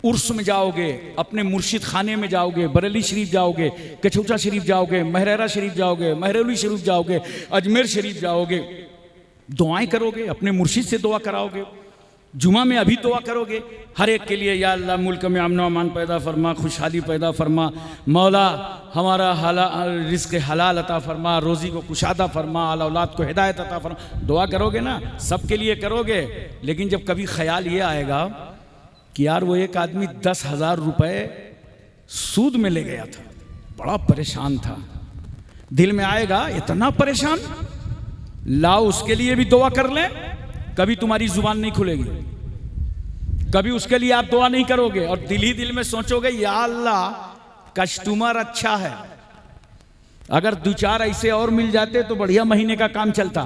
उर्स में जाओगे, अपने मुर्शिद खाने में जाओगे, बरेली शरीफ जाओगे, कछौचा शरीफ जाओगे, महरेरा शरीफ जाओगे, महरौली शरीफ जाओगे, अजमेर शरीफ जाओगे, दुआएं करोगे, अपने मुर्शिद से दुआ कराओगे। जुमा में अभी दुआ करोगे हर एक के लिए, या अल्लाह मुल्क में अमन अमान पैदा फरमा, खुशहाली पैदा फरमा, मौला हमारा रिज़्क़ हलाल अता फरमा, रोज़ी को कुशादा फरमा, आल औलाद को हिदायत अता फरमा। दुआ करोगे ना, सबके लिए करोगे। लेकिन जब कभी ख्याल ये आएगा कि यार वो एक आदमी 10,000 रुपए सूद में ले गया था, बड़ा परेशान था, दिल में आएगा इतना परेशान, लाओ उसके लिए भी दुआ कर लें। कभी तुम्हारी जुबान नहीं खुलेगी, कभी उसके लिए आप दुआ नहीं करोगे और दिल ही दिल में सोचोगे या अल्लाह कस्टमर अच्छा है, अगर 2-4 ऐसे और मिल जाते तो बढ़िया महीने का काम चलता।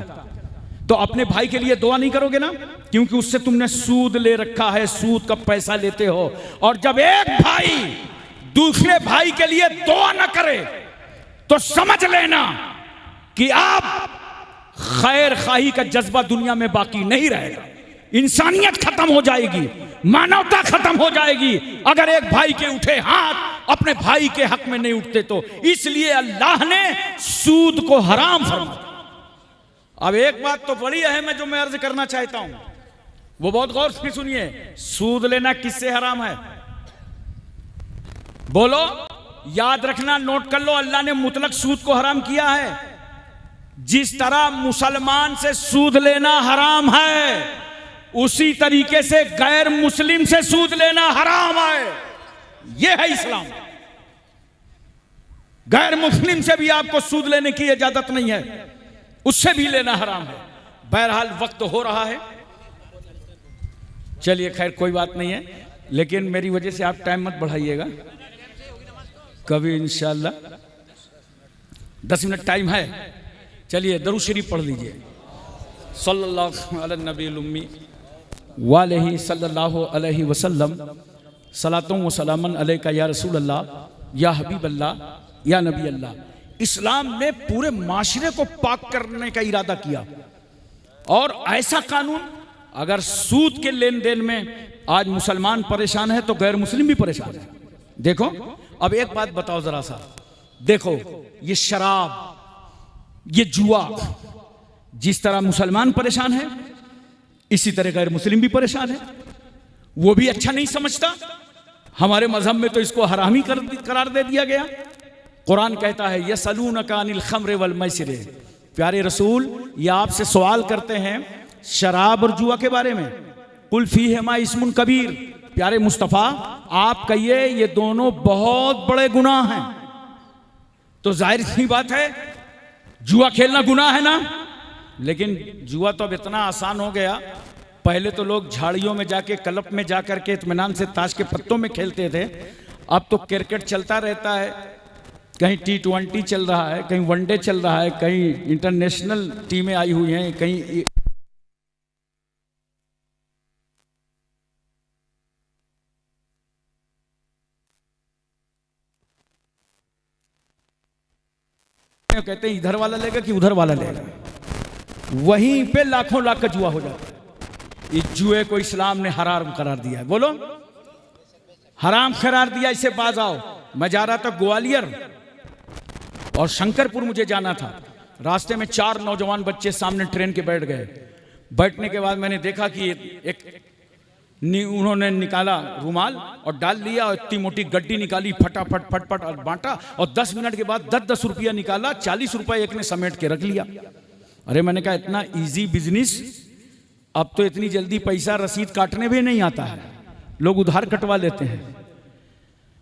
तो अपने भाई के लिए दुआ नहीं करोगे ना, क्योंकि उससे तुमने सूद ले रखा है, सूद का पैसा लेते हो। और जब एक भाई दूसरे भाई के लिए दुआ न करे तो समझ लेना कि आप खैर खाही का जज्बा दुनिया में बाकी नहीं रहेगा। इंसानियत खत्म हो जाएगी, मानवता खत्म हो जाएगी अगर एक भाई के उठे हाथ अपने भाई के हक में नहीं उठते तो। इसलिए अल्लाह ने सूद को हराम फरमाया। अब एक बात तो बड़ी अहम है जो मैं अर्ज करना चाहता हूं, वो बहुत गौर से सुनिए। सूद लेना किससे हराम है? बोलो, याद रखना, नोट कर लो। अल्लाह ने मुतलक सूद को हराम किया है। जिस तरह मुसलमान से सूद लेना हराम है, उसी तरीके से गैर मुस्लिम से सूद लेना हराम है। यह है इस्लाम। गैर मुस्लिम से भी आपको सूद लेने की इजाजत नहीं है, उससे भी लेना हराम है। बहरहाल वक्त हो रहा है, चलिए खैर कोई बात नहीं है, लेकिन मेरी वजह से आप टाइम मत बढ़ाइएगा। कभी इंशाअल्लाह 10 मिनट टाइम है। चलिए दरूद शरीफ पढ़ लीजिए। सल्लल्लाहु अला नबील उम्मी वालैहि सल्लल्लाहु अलैहि वसल्लम, सलातुम व सलामन अलैका या रसूल अल्लाह, या हबीब अल्लाह, या नबी अल्लाह। इस्लाम ने पूरे माशरे को पाक करने का इरादा किया और ऐसा कानून, अगर सूद के लेन देन में आज मुसलमान परेशान है तो गैर मुस्लिम भी परेशान है। देखो, अब एक बात बताओ जरा सा, देखो ये शराब, ये जुआ, जिस तरह मुसलमान परेशान है इसी तरह गैर मुस्लिम भी परेशान है। वो भी अच्छा नहीं समझता। हमारे मजहब में तो इसको हरामी करार दे दिया गया। कुरान कहता है यसअलूनका अनिल खम्र वल मैसिर, प्यारे रसूल ये आपसे सवाल करते हैं शराब और जुआ के बारे में। कुल फीहिमा इस्मुन कबीर, प्यारे मुस्तफ़ा आप कहिए ये दोनों बहुत बड़े गुनाह हैं। तो जाहिर सी बात है जुआ खेलना गुनाह है ना। लेकिन जुआ तो अब इतना आसान हो गया, पहले तो लोग झाड़ियों में जाके क्लब में जाकर के इत्मीनान से ताश के पत्तों में खेलते थे। अब तो क्रिकेट चलता रहता है, कहीं T20 चल रहा है, कहीं वनडे चल रहा है, कहीं इंटरनेशनल टीमें आई हुई हैं, कहीं कहते हैं इधर वाला लेगा कि उधर वाला लेगा, वहीं पे लाखों लाख का जुआ हो जाता है। इस जुए को इस्लाम ने हराम करार दिया है। बोलो, हराम करार दिया, इससे बाज आओ। मैं जा रहा था ग्वालियर और शंकरपुर मुझे जाना था। रास्ते में 4 नौजवान बच्चे सामने ट्रेन के बैठ गए। बैठने के बाद मैंने देखा कि उन्होंने निकाला रुमाल और डाल लिया और इतनी मोटी गड्डी निकाली, फटाफट फटफट और बांटा, और 10 मिनट के बाद 10-10 रुपया निकाला, 40 रुपये एक ने समेट के रख लिया। अरे मैंने कहा इतना इजी बिजनेस, अब तो इतनी जल्दी पैसा रसीद काटने भी नहीं आता है, लोग उधार कटवा लेते हैं।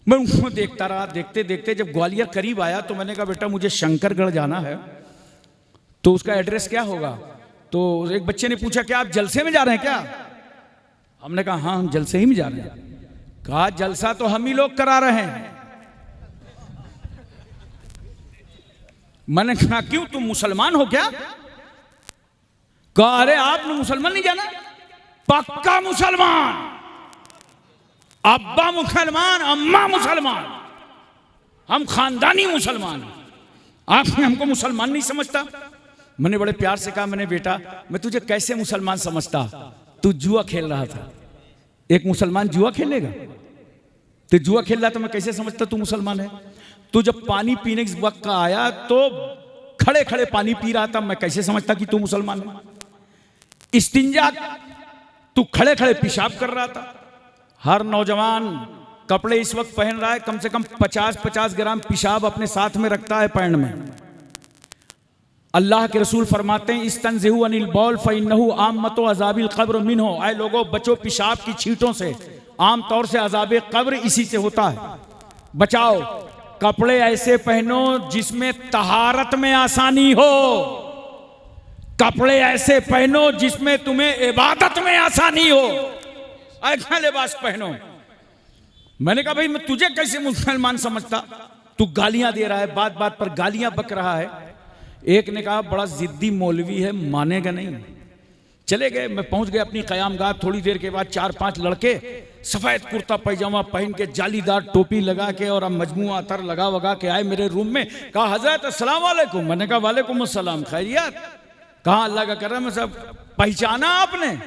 मैं उनको देखता रहा, देखते देखते जब ग्वालियर करीब आया तो मैंने कहा बेटा मुझे शंकरगढ़ जाना है, तो उसका एड्रेस क्या होगा? तो एक बच्चे ने पूछा क्या आप जलसे में जा रहे हैं क्या? हमने कहा हाँ हम जलसे ही में जा रहे हैं। कहा जलसा तो हम ही लोग करा रहे हैं। मैंने कहा क्यों, तुम मुसलमान हो क्या? कहा अरे आपने मुसलमान नहीं जाना? पक्का मुसलमान, अब्बा मुसलमान, अम्मा मुसलमान, हम खानदानी मुसलमान, आपने हमको मुसलमान नहीं समझता? मैंने बड़े प्यार से कहा मैंने बेटा मैं तुझे कैसे मुसलमान समझता, तू जुआ खेल रहा था। एक मुसलमान जुआ खेलेगा? तो जुआ खेल रहा था, मैं कैसे समझता तू मुसलमान है? तू जब पानी पीने के वक्त का आया तो खड़े खड़े पानी पी रहा था, मैं कैसे समझता कि तू मुसलमान है? इस्तिंजा, तू खड़े खड़े पेशाब कर रहा था। हर नौजवान कपड़े इस वक्त पहन रहा है, कम से कम 50-50 ग्राम पेशाब अपने साथ में रखता है पैंट में। अल्लाह के रसूल फरमाते हैं इस्तंज़िहु अनिल बौल फ़इन्नहु आम्मतु अज़ाबिल क़ब्र मिन्हु, आए लोगों बचो पेशाब की छींटों से, आम तौर से अज़ाबे क़ब्र इसी से होता है, बचाओ। कपड़े ऐसे पहनो जिसमें तहारत में आसानी हो, कपड़े ऐसे पहनो जिसमें तुम्हें इबादत में आसानी हो, ऐसा लिबास पहनो। मैंने कहा भाई मैं तुझे कैसे मुसलमान समझता, तू गालियां दे रहा है, बात बात पर गालियां बक रहा है। एक ने कहा बड़ा जिद्दी मौलवी है, मानेगा नहीं। चले गए, मैं पहुंच गया अपनी क़यामगाह। थोड़ी देर के बाद 4-5 लड़के सफेद कुर्ता पैजामा पहन के, जालीदार टोपी लगा के और मजमुआ अतर लगा वगा के आए मेरे रूम में। कहा हजरत अस्सलाम वालेकुम। मैंने कहा वालेकुम अस्सलाम, खैरियत? कहा अल्लाह का करम, सब पहचाना आपने?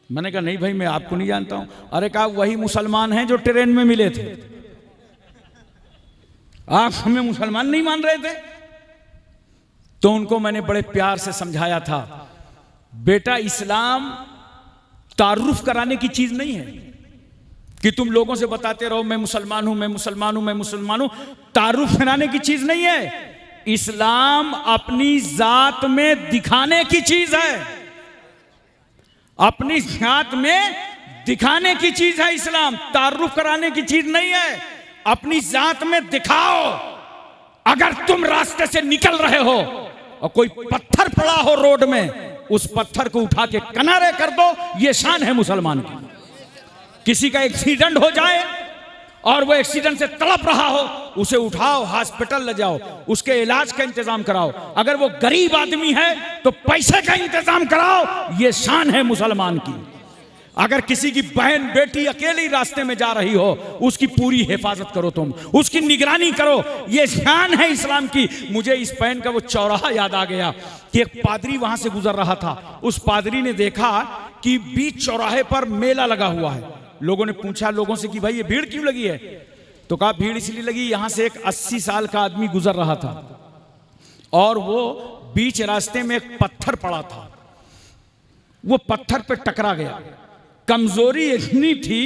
मैंने कहा नहीं भाई मैं आपको नहीं जानता हूं। अरे कहा वही मुसलमान हैं जो ट्रेन में मिले थे, आप हमें मुसलमान नहीं मान रहे थे? तो उनको मैंने बड़े प्यार से समझाया था बेटा इस्लाम तारुफ कराने की चीज नहीं है कि तुम लोगों से बताते रहो मैं मुसलमान हूं, मैं मुसलमान हूं, मैं मुसलमान हूं। तारुफ कराने की चीज नहीं है, इस्लाम अपनी जात में दिखाने की चीज है, अपनी जात में दिखाने की चीज है इस्लाम, तारुफ कराने की चीज नहीं है। अपनी जात में दिखाओ। अगर तुम रास्ते से निकल रहे हो और कोई पत्थर पड़ा हो रोड में, उस पत्थर को उठा के किनारे कर दो, ये शान है मुसलमान की। किसी का एक्सीडेंट हो जाए और वो एक्सीडेंट से तड़प रहा हो, उसे उठाओ, हॉस्पिटल ले जाओ, उसके इलाज का इंतजाम कराओ। अगर वो गरीब आदमी है तो पैसे का इंतजाम कराओ, ये शान है मुसलमान की। अगर किसी की बहन बेटी अकेली रास्ते में जा रही हो, उसकी पूरी हिफाजत करो, तुम उसकी निगरानी करो, ये शान है इस्लाम की। मुझे इस पैन का वो चौराहा याद आ गया कि एक पादरी वहां से गुजर रहा था। उस पादरी ने देखा कि बीच चौराहे पर मेला लगा हुआ है। लोगों ने पूछा लोगों से कि भाई ये भीड़ क्यों लगी है? तो कहा भीड़ इसलिए लगी, यहां से एक 80 साल का आदमी गुजर रहा था और वो बीच रास्ते में एक पत्थर पड़ा था, वो पत्थर पे टकरा गया। कमजोरी इतनी थी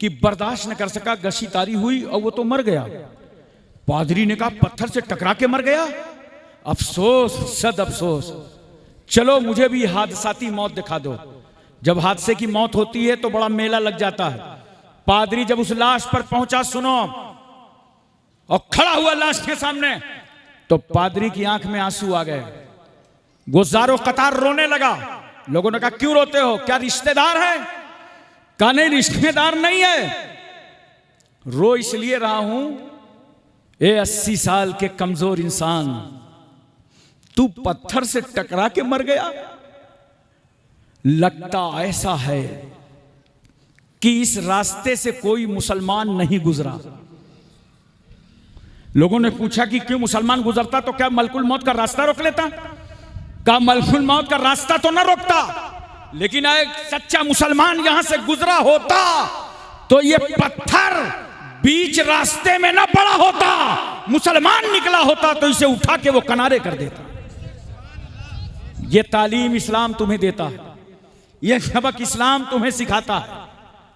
कि बर्दाश्त न कर सका, गशी तारी हुई और वो तो मर गया। पादरी ने कहा पत्थर से टकरा के मर गया, अफसोस सद अफसोस, चलो मुझे भी हादसाती मौत दिखा दो। जब हादसे की मौत होती है तो बड़ा मेला लग जाता है। पादरी जब उस लाश पर पहुंचा, सुनो, और खड़ा हुआ लाश के सामने, तो पादरी की आंख में आंसू आ गए, गुजारो कतार रोने लगा। लोगों ने कहा क्यों रोते हो, क्या रिश्तेदार है? कहा नहीं रिश्तेदार नहीं है, रो इसलिए रहा हूं, ए 80 साल के कमजोर इंसान, तू पत्थर से टकरा के मर गया। लगता ऐसा है कि इस रास्ते से कोई मुसलमान नहीं गुजरा, लोगों ने पूछा कि क्यों मुसलमान गुजरता तो क्या मलकुल मौत का रास्ता रोक लेता? क्या मलकुल मौत का रास्ता तो ना रोकता, लेकिन एक सच्चा मुसलमान यहां से गुजरा होता तो ये पत्थर बीच रास्ते में ना पड़ा होता, मुसलमान निकला होता तो इसे उठा के वो किनारे कर देता। ये तालीम इस्लाम तुम्हें देता है, ये सबक इस्लाम तुम्हें सिखाता है।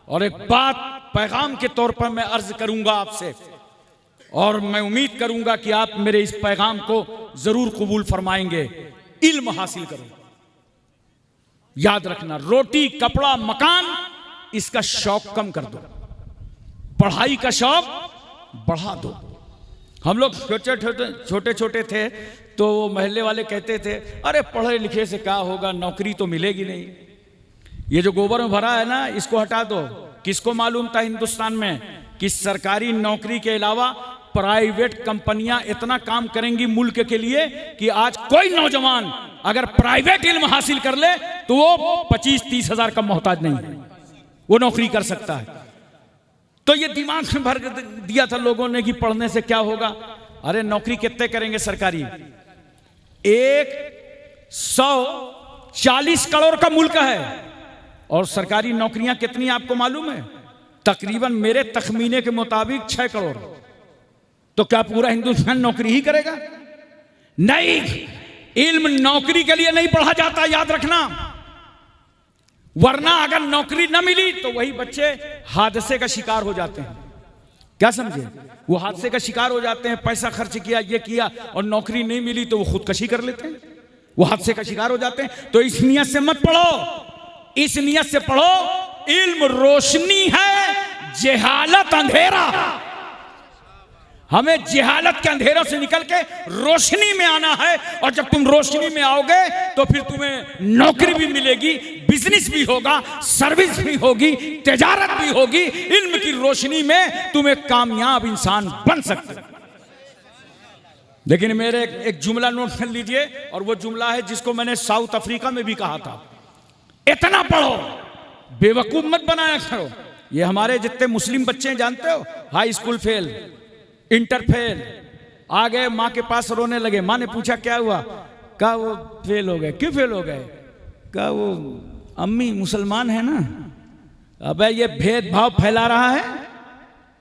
और एक बात पैगाम के तौर पर मैं अर्ज करूंगा आपसे, और मैं उम्मीद करूंगा कि आप मेरे इस पैगाम को जरूर कबूल फरमाएंगे। इल्म हासिल करो। याद रखना, रोटी कपड़ा मकान इसका शौक कम कर दो, पढ़ाई का शौक बढ़ा दो। हम लोग छोटे छोटे थे तो मोहल्ले वाले कहते थे, अरे पढ़े लिखे से क्या होगा, नौकरी तो मिलेगी नहीं। ये जो गोबर में भरा है ना, इसको हटा दो। किसको मालूम था हिंदुस्तान में कि सरकारी नौकरी के अलावा प्राइवेट कंपनियां इतना काम करेंगी मुल्क के लिए कि आज कोई नौजवान अगर प्राइवेट इल्म हासिल कर ले तो वो 25-30 हजार का मोहताज नहीं है, वो नौकरी कर सकता है। तो ये दिमाग में भर दिया था लोगों ने कि पढ़ने से क्या होगा। अरे नौकरी कितने करेंगे सरकारी? 140 करोड़ का मुल्क है और सरकारी नौकरियां कितनी आपको मालूम है? तकरीबन मेरे तखमीने के मुताबिक 6 करोड़। तो क्या पूरा हिंदुस्तान नौकरी ही करेगा? नहीं, इल्म नौकरी के लिए नहीं पढ़ा जाता, याद रखना। वरना अगर नौकरी न मिली तो वही बच्चे हादसे का शिकार हो जाते हैं। क्या समझे? वो हादसे का शिकार हो जाते हैं, पैसा खर्च किया, ये किया, और नौकरी नहीं मिली तो वो खुदकशी कर लेते हैं, वो हादसे का शिकार हो जाते हैं। तो इस नियत से मत पढ़ो, इस नियत से पढ़ो, इल्म रोशनी है, जहालत अंधेरा। हमें जहालत के अंधेरों से निकल के रोशनी में आना है, और जब तुम रोशनी में आओगे तो फिर तुम्हें नौकरी भी मिलेगी, बिजनेस भी होगा, सर्विस भी होगी, तिजारत भी होगी। इल्म की रोशनी में तुम एक कामयाब इंसान बन सकते हो। लेकिन मेरे एक जुमला नोट कर लीजिए, और वो जुमला है जिसको मैंने साउथ अफ्रीका में भी कहा था, इतना पढ़ो, बेवकूफ मत बनाया करो। ये हमारे जितने मुस्लिम बच्चे जानते हो, high school fail, inter fail, आ गए माँ के पास रोने लगे। माँ ने पूछा क्या हुआ? कहा वो फेल हो गए। क्यों फेल हो गए? कहा वो अम्मी मुसलमान है ना। अबे ये भेदभाव फैला रहा है,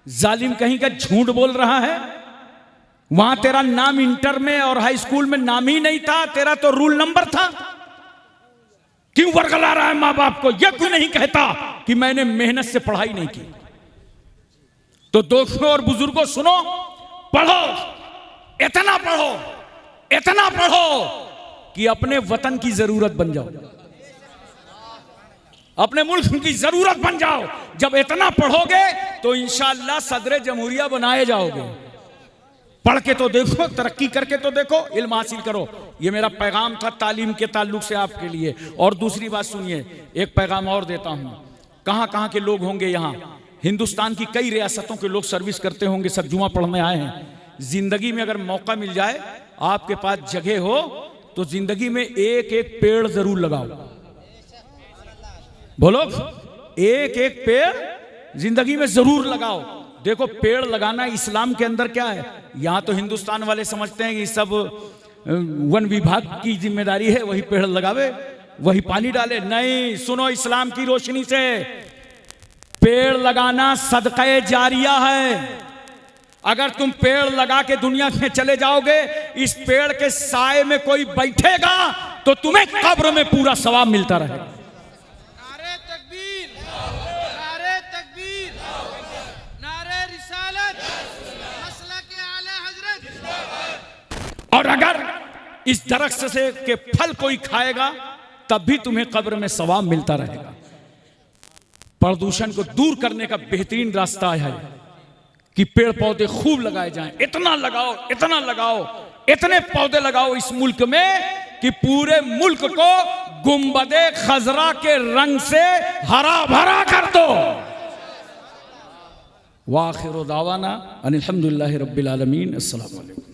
जालिम कहीं का झूठ बोल रहा है। वहां तेरा नाम इंटर में और हाई स्कूल में नाम ही नहीं था, तेरा तो रूल नंबर था। क्यों वर्गला रहा है माँ बाप को? यह क्यों नहीं कहता कि मैंने मेहनत से पढ़ाई नहीं की? तो दोस्तों और बुजुर्गों सुनो, पढ़ो, इतना पढ़ो, इतना पढ़ो कि अपने वतन की जरूरत बन जाओ, अपने मुल्क की जरूरत बन जाओ। जब इतना पढ़ोगे तो इंशाअल्लाह सदर जमहूरिया बनाए जाओगे। पढ़ के तो देखो, तरक्की करके तो देखो, इल्म हासिल करो। ये मेरा पैगाम था तालीम के ताल्लुक से आपके लिए। और दूसरी बात सुनिए, एक पैगाम और देता हूं। कहां कहां के लोग होंगे यहाँ? हिंदुस्तान की कई रियासतों के लोग सर्विस करते होंगे, सब जुमा पढ़ने आए हैं। जिंदगी में अगर मौका मिल जाए, आपके पास जगह हो, तो जिंदगी में एक एक पेड़ जरूर लगाओ। बोलो, एक एक पेड़ जिंदगी में जरूर लगाओ। देखो, पेड़ लगाना इस्लाम के अंदर क्या है? यहां तो हिंदुस्तान वाले समझते हैं कि सब वन विभाग की जिम्मेदारी है, वही पेड़ लगावे, वही पानी डाले। नहीं, सुनो, इस्लाम की रोशनी से पेड़ लगाना सदक़े जारिया है। अगर तुम पेड़ लगा के दुनिया में चले जाओगे, इस पेड़ के साए में कोई बैठेगा तो तुम्हें कब्र में पूरा सवाब मिलता रहेगा।
नारे तकबीर, नारे तकबीर, नारे रिसालत, मसलक आला हजरत।
और अगर इस दरख्त से के फल कोई खाएगा तब भी तुम्हें कब्र में सवाब मिलता रहेगा। प्रदूषण को दूर करने का बेहतरीन रास्ता है कि पेड़ पौधे खूब लगाए जाएं। इतना लगाओ, इतना लगाओ, इतने पौधे लगाओ इस मुल्क में कि पूरे मुल्क को गुंबदे खजरा के रंग से हरा भरा कर दो। वाखिर दावाना अनिल हम्दुलिल्लाहि रब्बिल आलमीन। अस्सलामु अलैकुम।